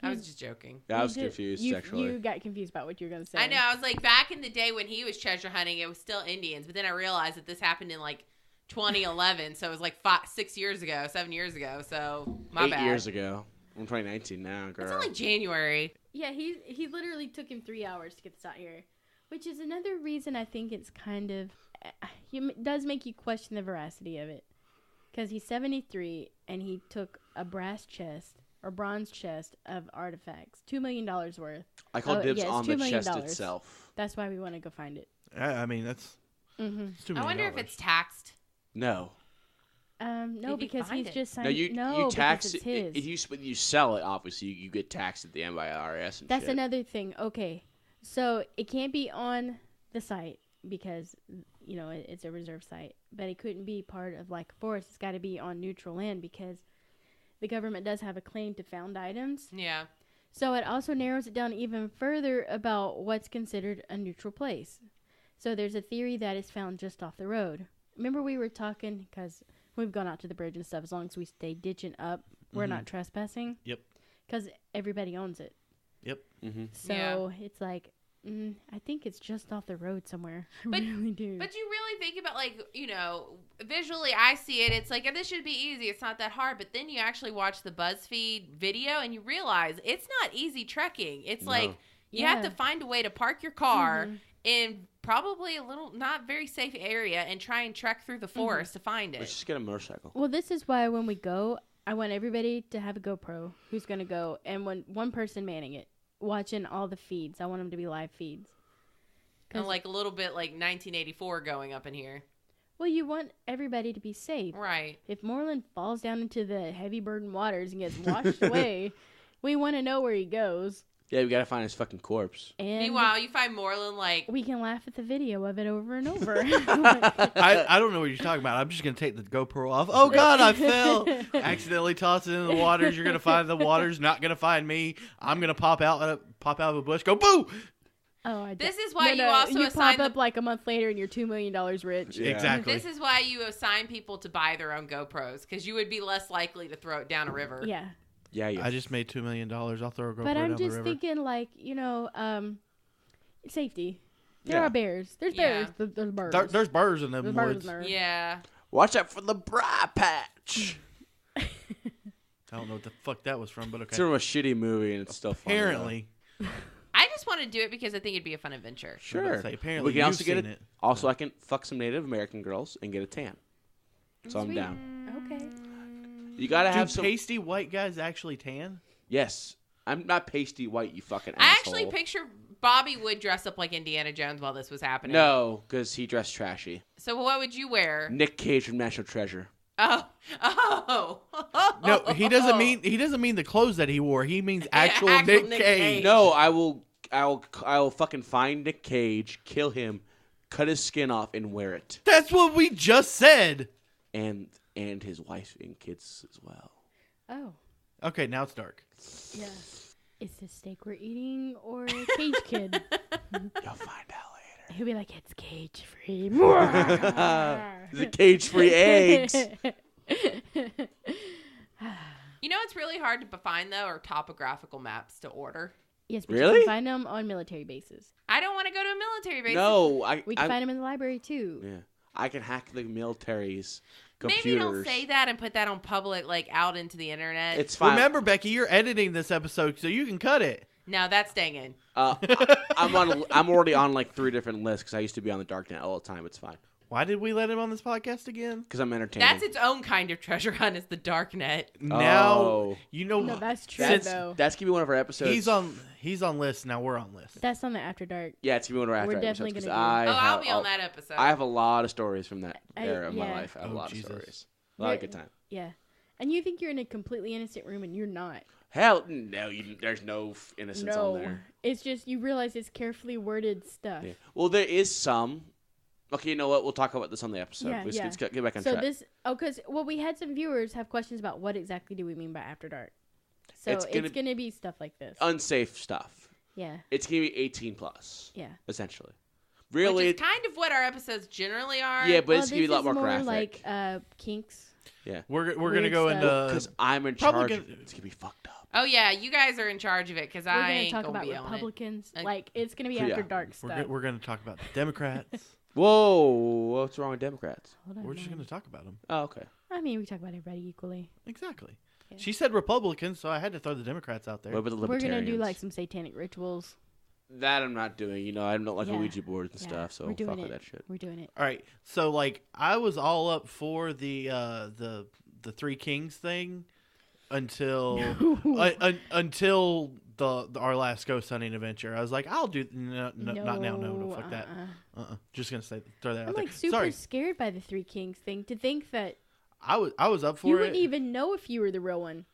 I was just joking. I was You did- confused you, sexually. You got confused about what you were going to say. I know. I was like, back in the day when he was treasure hunting, it was still Indians. But then I realized that this happened in like 2011. So it was like 7 years ago. So my 8 bad. years ago. I'm 2019 now, girl. It's only January. Yeah, he literally took him 3 hours to get this out here, which is another reason I think it's kind of it does make you question the veracity of it, because he's 73 and he took a bronze chest of artifacts, $2 million worth. I call Oh, dibs yeah, it's on $2 the million. chest itself. That's why we want to go find it. I mean, that's it's $2 I million. wonder if it's taxed. No. No, If you because find he's it. just signed. No, you because tax it's it. his. When you sell it, obviously, you get taxed at the end by IRS and That's shit. another thing. Okay, So it can't be on the site because, it's a reserve site. But it couldn't be part of like a forest. It's got to be on neutral land because the government does have a claim to found items. Yeah. So it also narrows it down even further about what's considered a neutral place. So there's a theory that it's found just off the road. Remember we were talking, because we've gone out to the bridge and stuff, as long as we stay ditching up, we're not trespassing. Yep. Because everybody owns it. Yep. Mm-hmm. So it's like, I think it's just off the road somewhere. I really do. But you really think about, like, visually I see it. It's like, this should be easy. It's not that hard. But then you actually watch the BuzzFeed video and you realize it's not easy trekking. It's like you have to find a way to park your car in probably a little not very safe area and try and trek through the forest to find it. Let's just get a motorcycle. Well, this is why when we go, I want everybody to have a GoPro who's going to go, and when one person manning it, watching all the feeds. I want them to be live feeds. And like a little bit like 1984 going up in here. Well, you want everybody to be safe. Right. If Moreland falls down into the heavy burden waters and gets washed away, we want to know where he goes. Yeah, we gotta find his fucking corpse. And meanwhile, you find Moreland like... we can laugh at the video of it over and over. I don't know what you're talking about. I'm just going to take the GoPro off. Oh, God, I fell. Accidentally tossed it in the waters. You're going to find the waters. Not going to find me. I'm going to pop out of a bush. Go, boo! Oh, this is why you also assign pop up like a month later and you're $2 million rich. Yeah. Exactly. This is why you assign people to buy their own GoPros, because you would be less likely to throw it down a river. Yeah. Yeah, I just made $2 million. I'll throw a GoPro But I'm down the just river. thinking, like, safety. There are bears. There's bears. There's birds. There's birds in them There's birds woods. in there. Yeah. Watch out for the bra patch. I don't know what the fuck that was from, but okay. It's from a shitty movie and it's still funny. Apparently. I just want to do it because I think it'd be a fun adventure. Sure. Say, apparently we can also you've get seen it. it. Also, I can fuck some Native American girls and get a tan. So I'm down. Okay. You gotta Do have some. pasty white guys actually tan? Yes. I'm not pasty white, you fucking I asshole. actually picture Bobby would dress up like Indiana Jones while this was happening. No, because he dressed trashy. So what would you wear? Nic Cage from National Treasure. Oh. No, he doesn't mean the clothes that he wore. He means actual Nic Nick Cage. Cage. No, I will fucking find Nic Cage, kill him, cut his skin off, and wear it. That's what we just said. And his wife and kids as well. Oh. Okay, now it's dark. Yeah. Is this steak we're eating or a cage kid? You'll find out later. He'll be like, it's cage free. The cage-free eggs. You know it's really hard to find, though, are topographical maps to order. Yes, but Really? you can find them on military bases. I don't want to go to a military base. No, We can find them in the library, too. Yeah, I can hack the military's computers. Maybe don't say that and put that on public, like out into the internet. It's fine. Remember, Becky, you're editing this episode, so you can cut it. No, that's staying in. I'm already on like 3 different lists because I used to be on the darknet all the time. It's fine Why did we let him on this podcast again? because I'm entertaining. That's its own kind of treasure hunt, is the dark net. Now you know. No, that's true, though. That's gonna be one of our episodes. He's on list. Now we're on list. That's on the After Dark. Yeah, it's gonna be one of our We're after definitely episodes. gonna do it. I'll be on that episode. I have a lot of stories from that era of my yeah. life. I have a Oh, lot Jesus. of stories. A lot of good time. Yeah. And you think you're in a completely innocent room, and you're not. Hell no, there's no innocence on there. It's just you realize it's carefully worded stuff. Yeah. Well, there is some. Okay, you know what? We'll talk about this on the episode. Yeah, Let's get back on so track. because we had some viewers have questions about what exactly do we mean by After Dark. So it's gonna be stuff like this. Unsafe stuff. Yeah. It's gonna be 18 plus. Yeah. Essentially. Which Really? is kind of what our episodes generally are. Yeah, but it's this gonna be a lot is more more graphic. like kinks. Yeah. We're gonna Weird go stuff. into Because I'm in probably charge. gonna- It's gonna be fucked up. Oh, yeah, you guys are in charge of it because We're I gonna ain't talk going to about be on it. Republicans. Like- Like it's gonna be Yeah. After Dark stuff. we're gonna talk about Democrats. Whoa, what's wrong with Democrats? Hold on, We're just man. gonna talk about them. Oh, okay. I mean, we talk about everybody equally. Exactly. Yeah. She said Republicans, so I had to throw the Democrats out there. What about the We're libertarians? gonna do like some satanic rituals. That I'm not doing. You know, I don't like Yeah. Ouija boards and Yeah, stuff, so we're doing fuck with it. that shit. We're doing it. All right. So like I was all up for the Three Kings thing until until our last ghost hunting adventure. I was like, I'll do not now. No, fuck that. Just gonna throw that I'm out like there. super Sorry, scared by the Three Kings thing. To think that I was up for you it. wouldn't even know if you were the real one.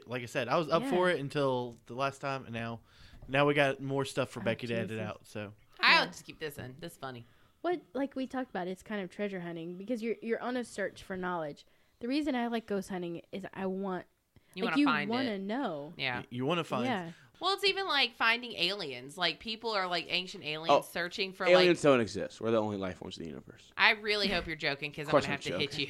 Like I said, I was up for it until the last time, and now Now we got more stuff for Oh, Becky to edit Jesus. out. So I'll just keep this in. This is funny. What, like we talked about, it's kind of treasure hunting because you're on a search for knowledge. The reason I like ghost hunting is I want You like want to find want it. to know. Yeah. you want to find. Yeah. Well, it's even like finding aliens. Like people are like ancient aliens searching for Aliens like. don't exist. We're the only life forms in the universe. I really hope you're joking because I'm course gonna have I'm to hit you.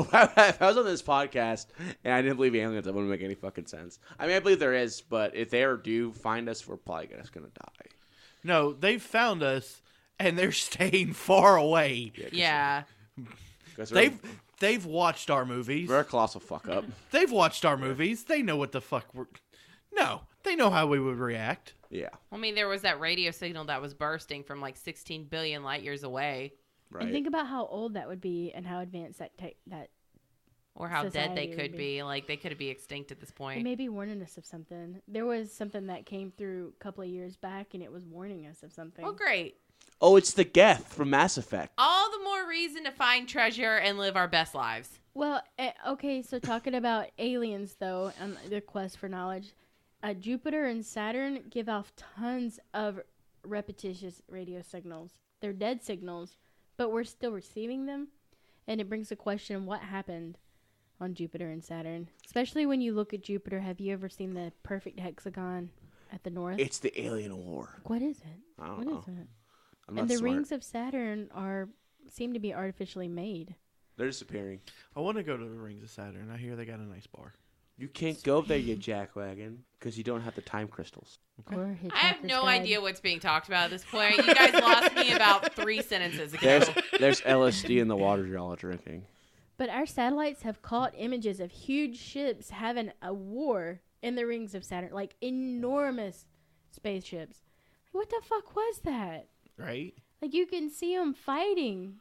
If I was on this podcast and I didn't believe aliens, that wouldn't make any fucking sense. I mean, I believe there is, but if they ever do find us, we're probably just gonna die. No, they've found us, and they're staying far away. Yeah. Because They've watched our movies. we're a colossal fuck up. They've watched our movies. They know what the fuck we're. No, they know how we would react. Yeah, I mean, there was that radio signal that was bursting from like 16 billion light years away, right. And think about how old that would be and how advanced that or how dead they Society could would be. Like they could be extinct at this It point. may be warning us of something. There was something that came through a couple of years back, and it was warning us of something. Well, great. Oh, it's the Geth from Mass Effect. All the more reason to find treasure and live our best lives. Well, okay, so talking about aliens, though, and their quest for knowledge, Jupiter and Saturn give off tons of repetitious radio signals. They're dead signals, but we're still receiving them, and it brings the question, what happened on Jupiter and Saturn? Especially when you look at Jupiter, have you ever seen the perfect hexagon at the north? It's the alien war. What is it? I don't What know. is it? I'm not And the smart. rings of Saturn seem to be artificially made. They're disappearing. I want to go to the Rings of Saturn. I hear they got a nice bar. You can't go there, you jackwagon, because you don't have the time crystals. Or I have Hitchhiker's no Guide. idea what's being talked about at this point. You guys lost me about 3 sentences ago. There's LSD in the water y'all are drinking. But our satellites have caught images of huge ships having a war in the rings of Saturn, like enormous spaceships. What the fuck was that? Right? Like you can see them fighting.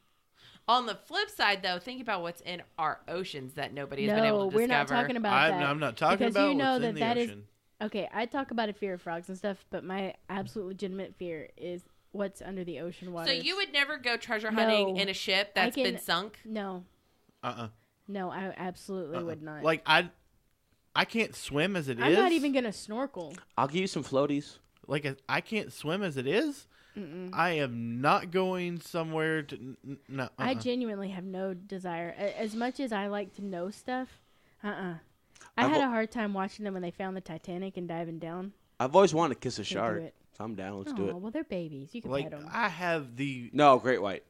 On the flip side, though, think about what's in our oceans that nobody has been able No, to we're discover. not talking about that. I'm not talking Because about you know what's that in the that is- ocean. Okay, I talk about a fear of frogs and stuff, but my absolute legitimate fear is what's under the ocean water. So you would never go treasure hunting No. in a ship that's can- been sunk? No, Uh-uh. no, I absolutely would not. Like, I can't swim as it I'm is. not even gonna snorkel. I'll give you some floaties. Like, I can't swim as it is. I am not going somewhere to... No. I genuinely have no desire. As much as I like to know stuff, I had a hard time watching them when they found the Titanic and diving down. I've always wanted to kiss a Can't do shark. it. So I'm down. Let's Oh, do it. well, they're babies. You can Like, pet them. I have the Great white.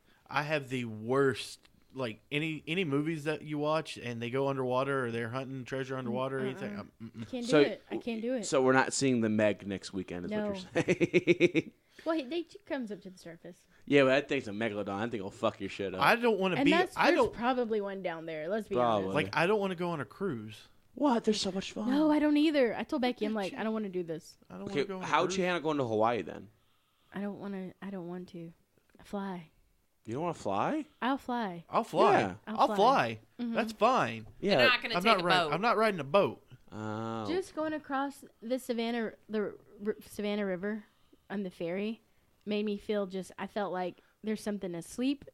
worst... Like, any movies that you watch and they go underwater or they're hunting treasure underwater or anything... I can't do So- it. I can't do it. So we're not seeing the Meg next weekend, is No. what you're saying. Well, he comes up to the surface. Yeah, but that thing's a megalodon. I think it'll fuck your shit up. I don't want to And be... there's I don't... probably one down there. Let's be Probably. honest. Like, I don't want to go on a cruise. What? There's so much fun. No, I don't either. I told Becky, I'm like, I don't want to do this. I don't want Okay, to go on a how'd cruise. you handle going to Hawaii then? I don't want to. I don't want to. Fly. You don't want to fly? I'll fly. I'll fly. Yeah. I'll I'll fly. fly. That's fine. You're not going to I'm take not a riding. boat. I'm not riding a boat. Oh. Just going across the Savannah River on the ferry made me feel just. I felt like there's something asleep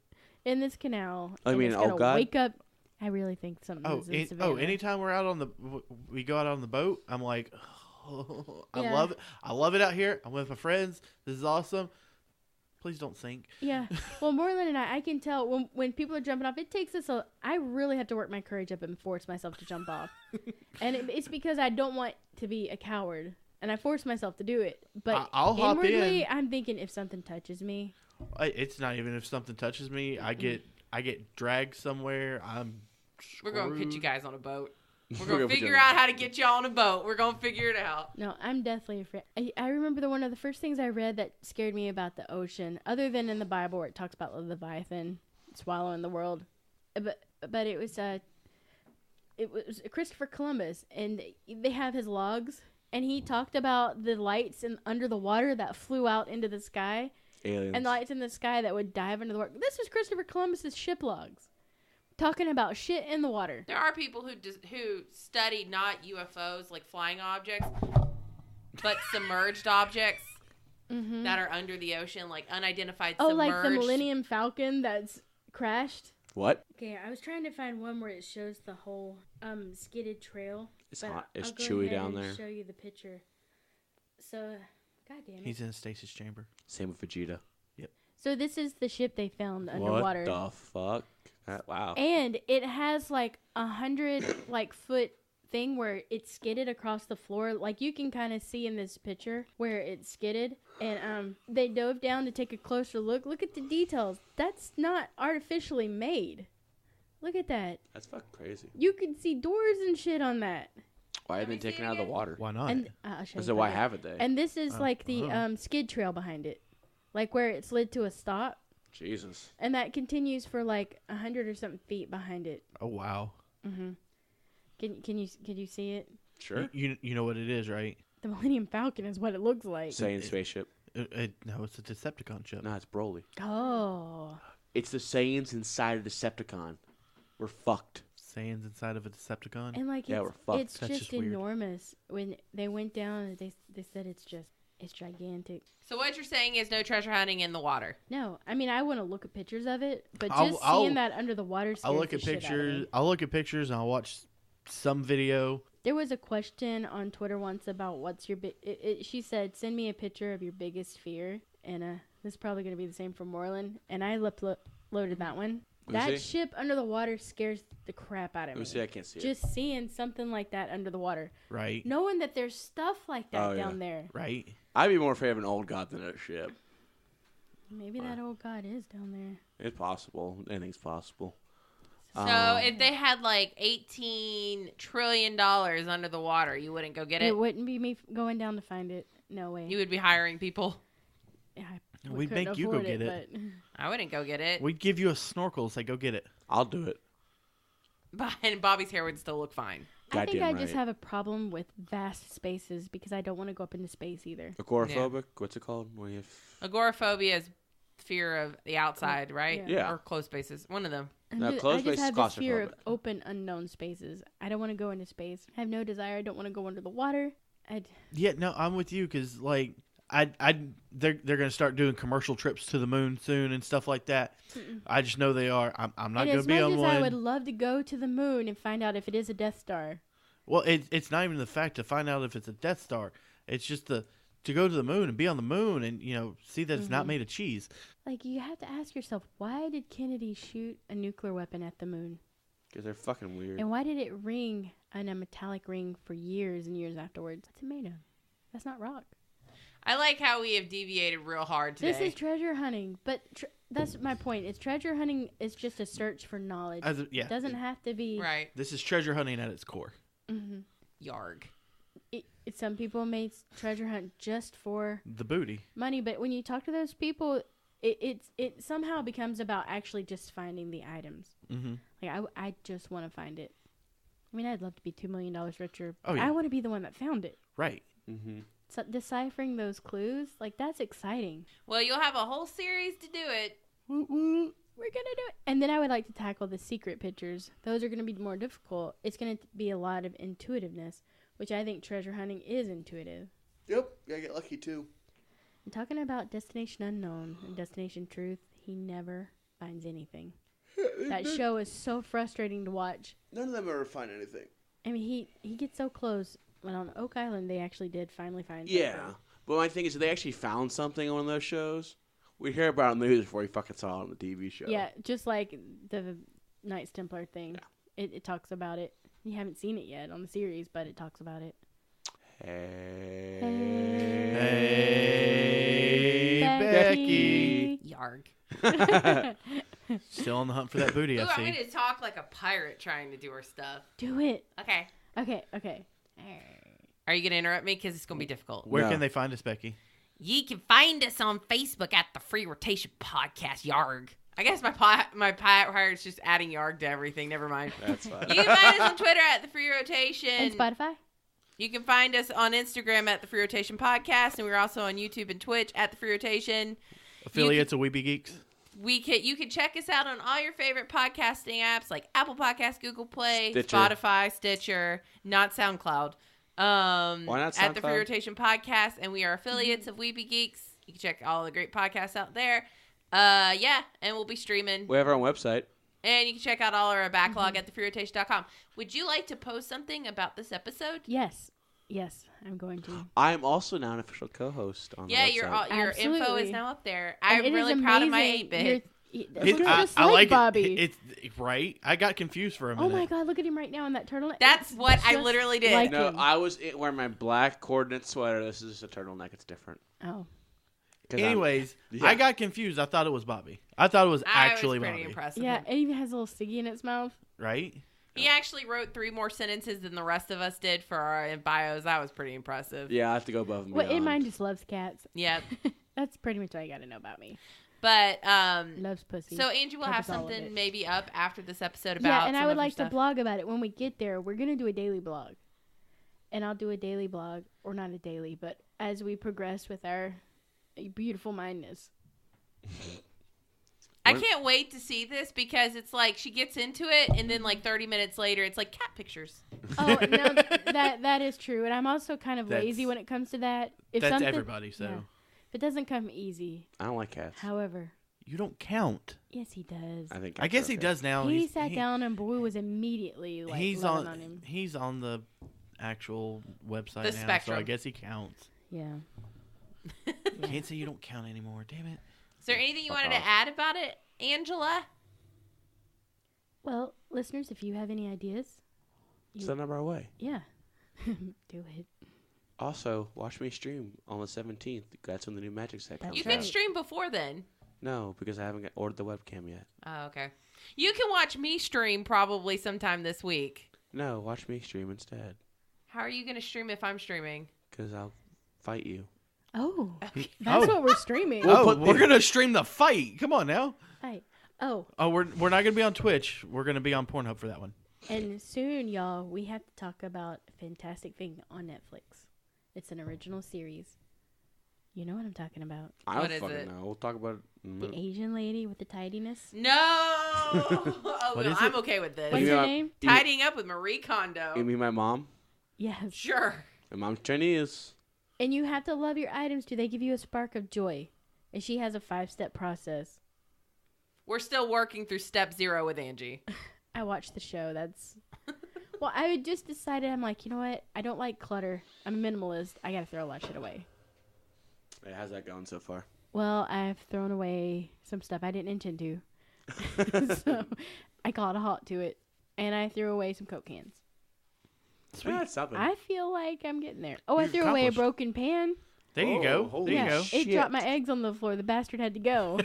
in this canal. Oh, you and mean, it's oh, gonna God? wake up. I really think something is in Savannah. Anytime we're out on we go out on the boat, I'm like, I Yeah. love it. I love it out here. I'm with my friends. This is awesome. Please don't sink. Yeah. Well, Moreland and I can tell when people are jumping off, it takes us I really have to work my courage up and force myself to jump off. And it's because I don't want to be a coward. And I force myself to do it. But I'll hop inwardly, in. I'm thinking if something touches me. It's not even if something touches me. I get dragged somewhere. I'm We're going to put you screwed. guys on a boat. We're We're going gonna to put you figure on a- out how to get you on a boat. We're going to figure it out. No, I'm definitely afraid. I remember one of the first things I read that scared me about the ocean, other than in the Bible where it talks about the Leviathan swallowing the world. But it was Christopher Columbus, and they have his logs, and he talked about the lights under the water that flew out into the sky, Aliens. and the lights in the sky that would dive into the water. This was Christopher Columbus's ship logs, talking about shit in the water. There are people who study not UFOs, like flying objects, but submerged objects that are under the ocean, like unidentified Oh, submerged. like the Millennium Falcon that's crashed. What? Okay, I was trying to find one where it shows the whole skidded trail. It's but hot. It's I'll go chewy ahead down and there. Show you the picture. So, God damn it. He's in a stasis chamber. Same with Vegeta. So this is the ship they found underwater. What the fuck? Wow. And it has like 100 foot thing where it skidded across the floor. Like you can kind of see in this picture where it skidded. And they dove down to take a closer look. Look at the details. That's not artificially made. Look at that. That's fucking crazy. You can see doors and shit on that. Why have they been taken out of the water? Why not? And I'll show you So why later. haven't they? And this is like the oh. skid trail behind it. Like where it slid to a stop. Jesus. And that continues for like 100 or something feet behind it. Oh wow. Mm-hmm. Can you see it? Sure. You know what it is, right? The Millennium Falcon is what it looks like. Saiyan spaceship. No, it's a Decepticon ship. No, it's Broly. Oh. It's the Saiyans inside a Decepticon. We're fucked. Saiyans inside of a Decepticon. And like Yeah, it's, we're fucked. it's That's just just weird. enormous. When they went down, they said it's gigantic. So what you're saying is no treasure hunting in the water. No, I mean I want to look at pictures of it, but I'll- just I'll- seeing that under the water scares I'll look the at shit out of pictures. me. I'll look at pictures and I'll watch some video. There was a question on Twitter once about what's your she said, send me a picture of your biggest fear. And this is probably going to be the same for Moreland. And I loaded that one. Let me That see. ship under the water scares the crap out of Let me. me see. I can't see it. Just seeing something like that under the water. Right. Knowing that there's stuff like that Oh, yeah. down there. Right. I'd be more afraid of an old god than a ship. Maybe that old god is down there. It's possible. Anything's possible. So if they had like $18 trillion under the water, you wouldn't go get it? It wouldn't be me going down to find it. No way. You would be hiring people? Yeah, I We'd couldn't make you go afford get it. but- I wouldn't go get it. We'd give you a snorkel. Say, go get it. I'll do it. And Bobby's hair would still look fine. I think Goddamn I just right. have a problem with vast spaces because I don't want to go up into space either. Agoraphobic? What's it called? When you Agoraphobia is fear of the outside, right? Yeah. Or closed spaces. One of them. No, I closed just space is have this fear of claustrophobic. open, unknown spaces. I don't want to go into space. I have no desire. I don't want to go under the water. Yeah, no, I'm with you because like they're gonna start doing commercial trips to the moon soon and stuff like that. I just know they are. I'm not And gonna as be much on as one. I would love to go to the moon and find out if it is a Death Star. Well, it's not even the fact to find out if it's a Death Star. It's just to go to the moon and be on the moon and see that it's not made of cheese. Like, you have to ask yourself, why did Kennedy shoot a nuclear weapon at the moon? Because they're fucking weird. And why did it ring in a metallic ring for years and years afterwards? What's it made of? That's not rock. I like how we have deviated real hard today. This is treasure hunting, but that's my point. It's treasure hunting is just a search for knowledge. Yeah, It doesn't have to be. right. this is treasure hunting at its core. Mm-hmm. Yarg. Some people may treasure hunt just for The booty. money, but when you talk to those people, it somehow becomes about actually just finding the items. Mm-hmm. Like I just want to find it. I mean, I'd love to be $2 million richer. Oh, yeah. I want to be the one that found it. Right. Mm-hmm. So deciphering those clues, like, that's exciting. Well, you'll have a whole series to do it. Woot woot. We're gonna do it. And then I would like to tackle the secret pictures. Those are gonna be more difficult. It's gonna be a lot of intuitiveness, which I think treasure hunting is intuitive. Yep. Gotta get lucky, too. And talking about Destination Unknown and Destination Truth, he never finds anything. That show is so frustrating to watch. None of them ever find anything. I mean, he gets so close. When on Oak Island, they actually did finally find Yeah. something. But my thing is, if they actually found something on one of those shows, we hear about it in the news before we fucking saw it on the TV show. Yeah, just like the Knights Templar thing. Yeah. It talks about it. You haven't seen it yet on the series, but it talks about it. Hey, Becky. Yarg. Still on the hunt for that booty, Ooh, I I'm see. going to talk like a pirate trying to do her stuff. Do it. Okay. Okay. Are you going to interrupt me? Because it's going to be difficult. Where No. can they find us, Becky? Ye can find us on Facebook at the Free Rotation Podcast. Yarg. I guess my pirate is just adding yarg to everything. Never mind. That's fine. You can find us on Twitter at the Free Rotation. And Spotify? You can find us on Instagram at the Free Rotation Podcast, and we're also on YouTube and Twitch at the Free Rotation. Affiliates of Weeby Geeks. You can check us out on all your favorite podcasting apps like Apple Podcasts, Google Play, Stitcher. Spotify, Stitcher, not SoundCloud. Why not At the Free SoundCloud? Rotation Podcast, and we are affiliates of Weeby Geeks. You can check all the great podcasts out there. Yeah, and we'll be streaming. We have our own website. And you can check out all our backlog at thefreerotation.com. Would you like to post something about this episode? Yes. Yes, I'm going to. I'm also now an official co-host on the website. Your info is Absolutely. now up there. And I'm it is really proud of my amazing. 8-bit. Look just like Bobby. It's right. I got confused for a minute. Oh my god, look at him right now in that turtleneck. That's It's what I just literally did. like No, him. I was wearing my black coordinate sweater. This is just a turtleneck. It's different. Oh. 'Cause Anyways, Yeah. I got confused. I thought it was Bobby. I thought it was actually I was pretty Bobby. impressed with Yeah, him. it even has a little sticky in its mouth. Right? He actually wrote 3 more sentences than the rest of us did for our bios. That was pretty impressive. Yeah, I have to go above and Well, beyond. mine just loves cats. Yep. That's pretty much all you got to know about me. But Loves pussy. so Angie will have Covers all of something it. maybe up after this episode about Yeah, and I some would of her like to stuff. blog about it when we get there. We're gonna do a daily blog, and I'll do a daily blog, or not a daily, but as we progress with our beautiful mindness. I can't wait to see this because it's like she gets into it and then like 30 minutes later it's like cat pictures. Oh no, that is true, and I'm also kind of lazy That's- when it comes to that. If That's something, everybody, so. yeah. If it doesn't come easy, I don't like cats. however, You don't count. yes, he does. I think. I guess cats he are does now. He sat down and boy was immediately like He's loving on. on him. He's on the actual website The now, Spectrum. so I guess he counts. Yeah. Can't say you don't count anymore. Damn it. Is there anything you Fuck wanted off. to add about it, Angela? Well, listeners, if you have any ideas, Send them our way. yeah, do it. Also, watch me stream on the 17th. That's when the new Magic set comes. That's You out. can right. stream before then. No, because I haven't ordered the webcam yet. Oh, okay. You can watch me stream probably sometime this week. No, watch me stream instead. How are you going to stream if I'm streaming? Because I'll fight you. Oh, Okay. that's Oh. what we're streaming. We'll Oh, put we're the- gonna stream the fight. Come on now. Right. Oh, Oh, we're not gonna be on Twitch. We're gonna be on Pornhub for that one. and soon, y'all, we have to talk about a fantastic thing on Netflix. It's an original series. You know what I'm talking about? I What don't is fucking it? know. We'll talk about it in a The minute. Asian lady with the tidiness. No! Oh, What no, is I'm it? okay with this. What's You her know, name? Tidying up with Marie Kondo. You mean my mom? Yes. Sure. My mom's Chinese. And you have to love your items. Do they give you a spark of joy? And she has a 5-step process. We're still working through step 0 with Angie. I watched the show. That's. Well, I had just decided. I'm like, you know what? I don't like clutter. I'm a minimalist. I gotta throw a lot of shit away. Hey, how's that going so far? Well, I've thrown away some stuff I didn't intend to. So I called a halt to it, and I threw away some Coke cans. Sweet. That's something. I feel like I'm getting there. Oh, I You're threw away a accomplished. broken pan. There you Oh, go. holy There you Yeah, go. it shit. dropped my eggs on the floor. The bastard had to go.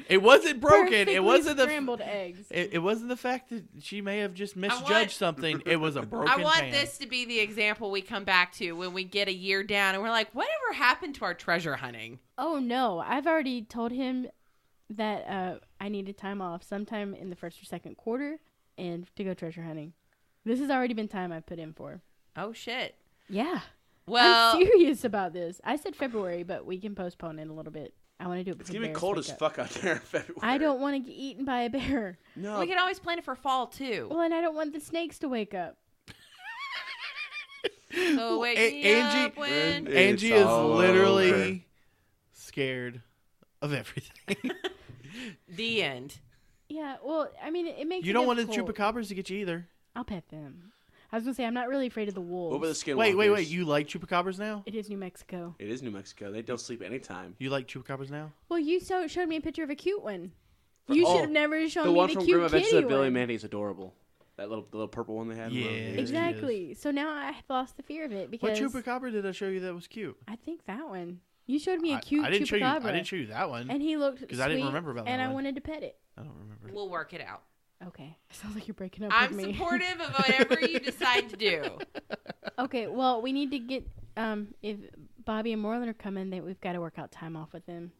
It wasn't broken. Perfectly It wasn't the. scrambled eggs. It wasn't the fact that she may have just want- misjudged something. It was a broken I want pan. this to be the example we come back to when we get a year down and we're like, whatever happened to our treasure hunting? Oh no! I've already told him that I needed time off sometime in the first or second quarter, and to go treasure hunting. This has already been time I put in for. Oh, shit. Yeah, Well, I'm serious about this. I said February, but we can postpone it a little bit. I want to do it. It's before gonna be bears cold wake as up. fuck out there in February. I don't want to get eaten by a bear. No. we can always plan it for fall, too. Well, and I don't want the snakes to wake up. So wake me Angie- up when... It's Angie is all literally over. scared of everything. The end. Yeah, well, I mean, it makes You it don't want the difficult. chupacabras to get you either. I'll pet them. I was gonna say I'm not really afraid of the wolves. What about the skinwalkers? Wait. You like chupacabras now? It is New Mexico. It is New Mexico. They don't sleep anytime. You like chupacabras now? Well, you showed me a picture of a cute one. You Oh, should have never shown The me one the from cute Grim Adventures kitty of Billy one. Mandy is adorable. That the little purple one they had. Yeah. It is. Exactly. So now I've lost the fear of it What because chupacabra did I show you that was cute? I think that one. You showed me a cute I didn't show you. chupacabra. I didn't show you that one. And he looked because I didn't sweet, remember about that and I one. wanted to pet it. I don't remember. We'll work it out. Okay. Sounds like you're breaking up I'm with me. supportive of whatever you decide to do. Okay. Well, we need to get if Bobby and Moreland are coming, then we've got to work out time off with them.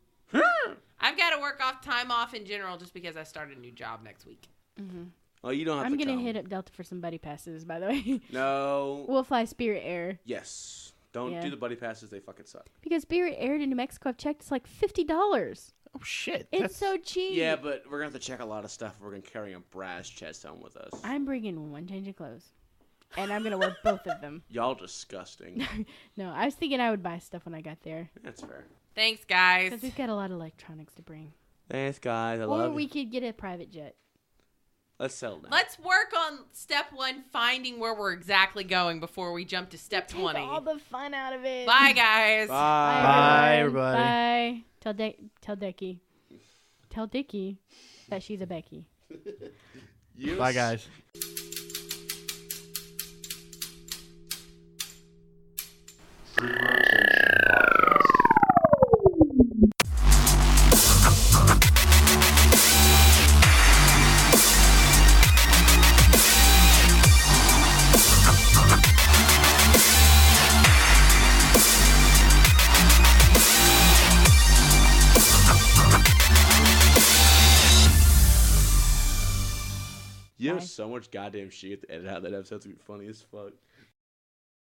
I've got to work off time off in general just because I started a new job next week. Mm-hmm. Oh, you don't have I'm to gonna come. hit up Delta for some buddy passes. By the way, No. we'll fly Spirit Air Yes. Don't Yeah. do the buddy passes. They fucking suck. because Spirit Air to New Mexico, I've checked, it's like $50. Oh shit! It's so cheap. Yeah, but we're gonna have to check a lot of stuff. We're gonna carry a brass chest home with us. I'm bringing one change of clothes, and I'm gonna wear both of them. Y'all disgusting. No, I was thinking I would buy stuff when I got there That's fair. Thanks, guys. because we've got a lot of electronics to bring. Thanks, guys. I Or love we you. could get a private jet. Let's settle down. Let's work on step 1, finding where we're exactly going before we jump to step 20. Take all the fun out of it. Bye, guys. Bye. Bye, everyone. everybody. Bye. Tell Dickie. Tell Dickie that she's a Becky. Bye, guys. You have Bye. so much goddamn shit to edit out. That episode's gonna be funny as fuck.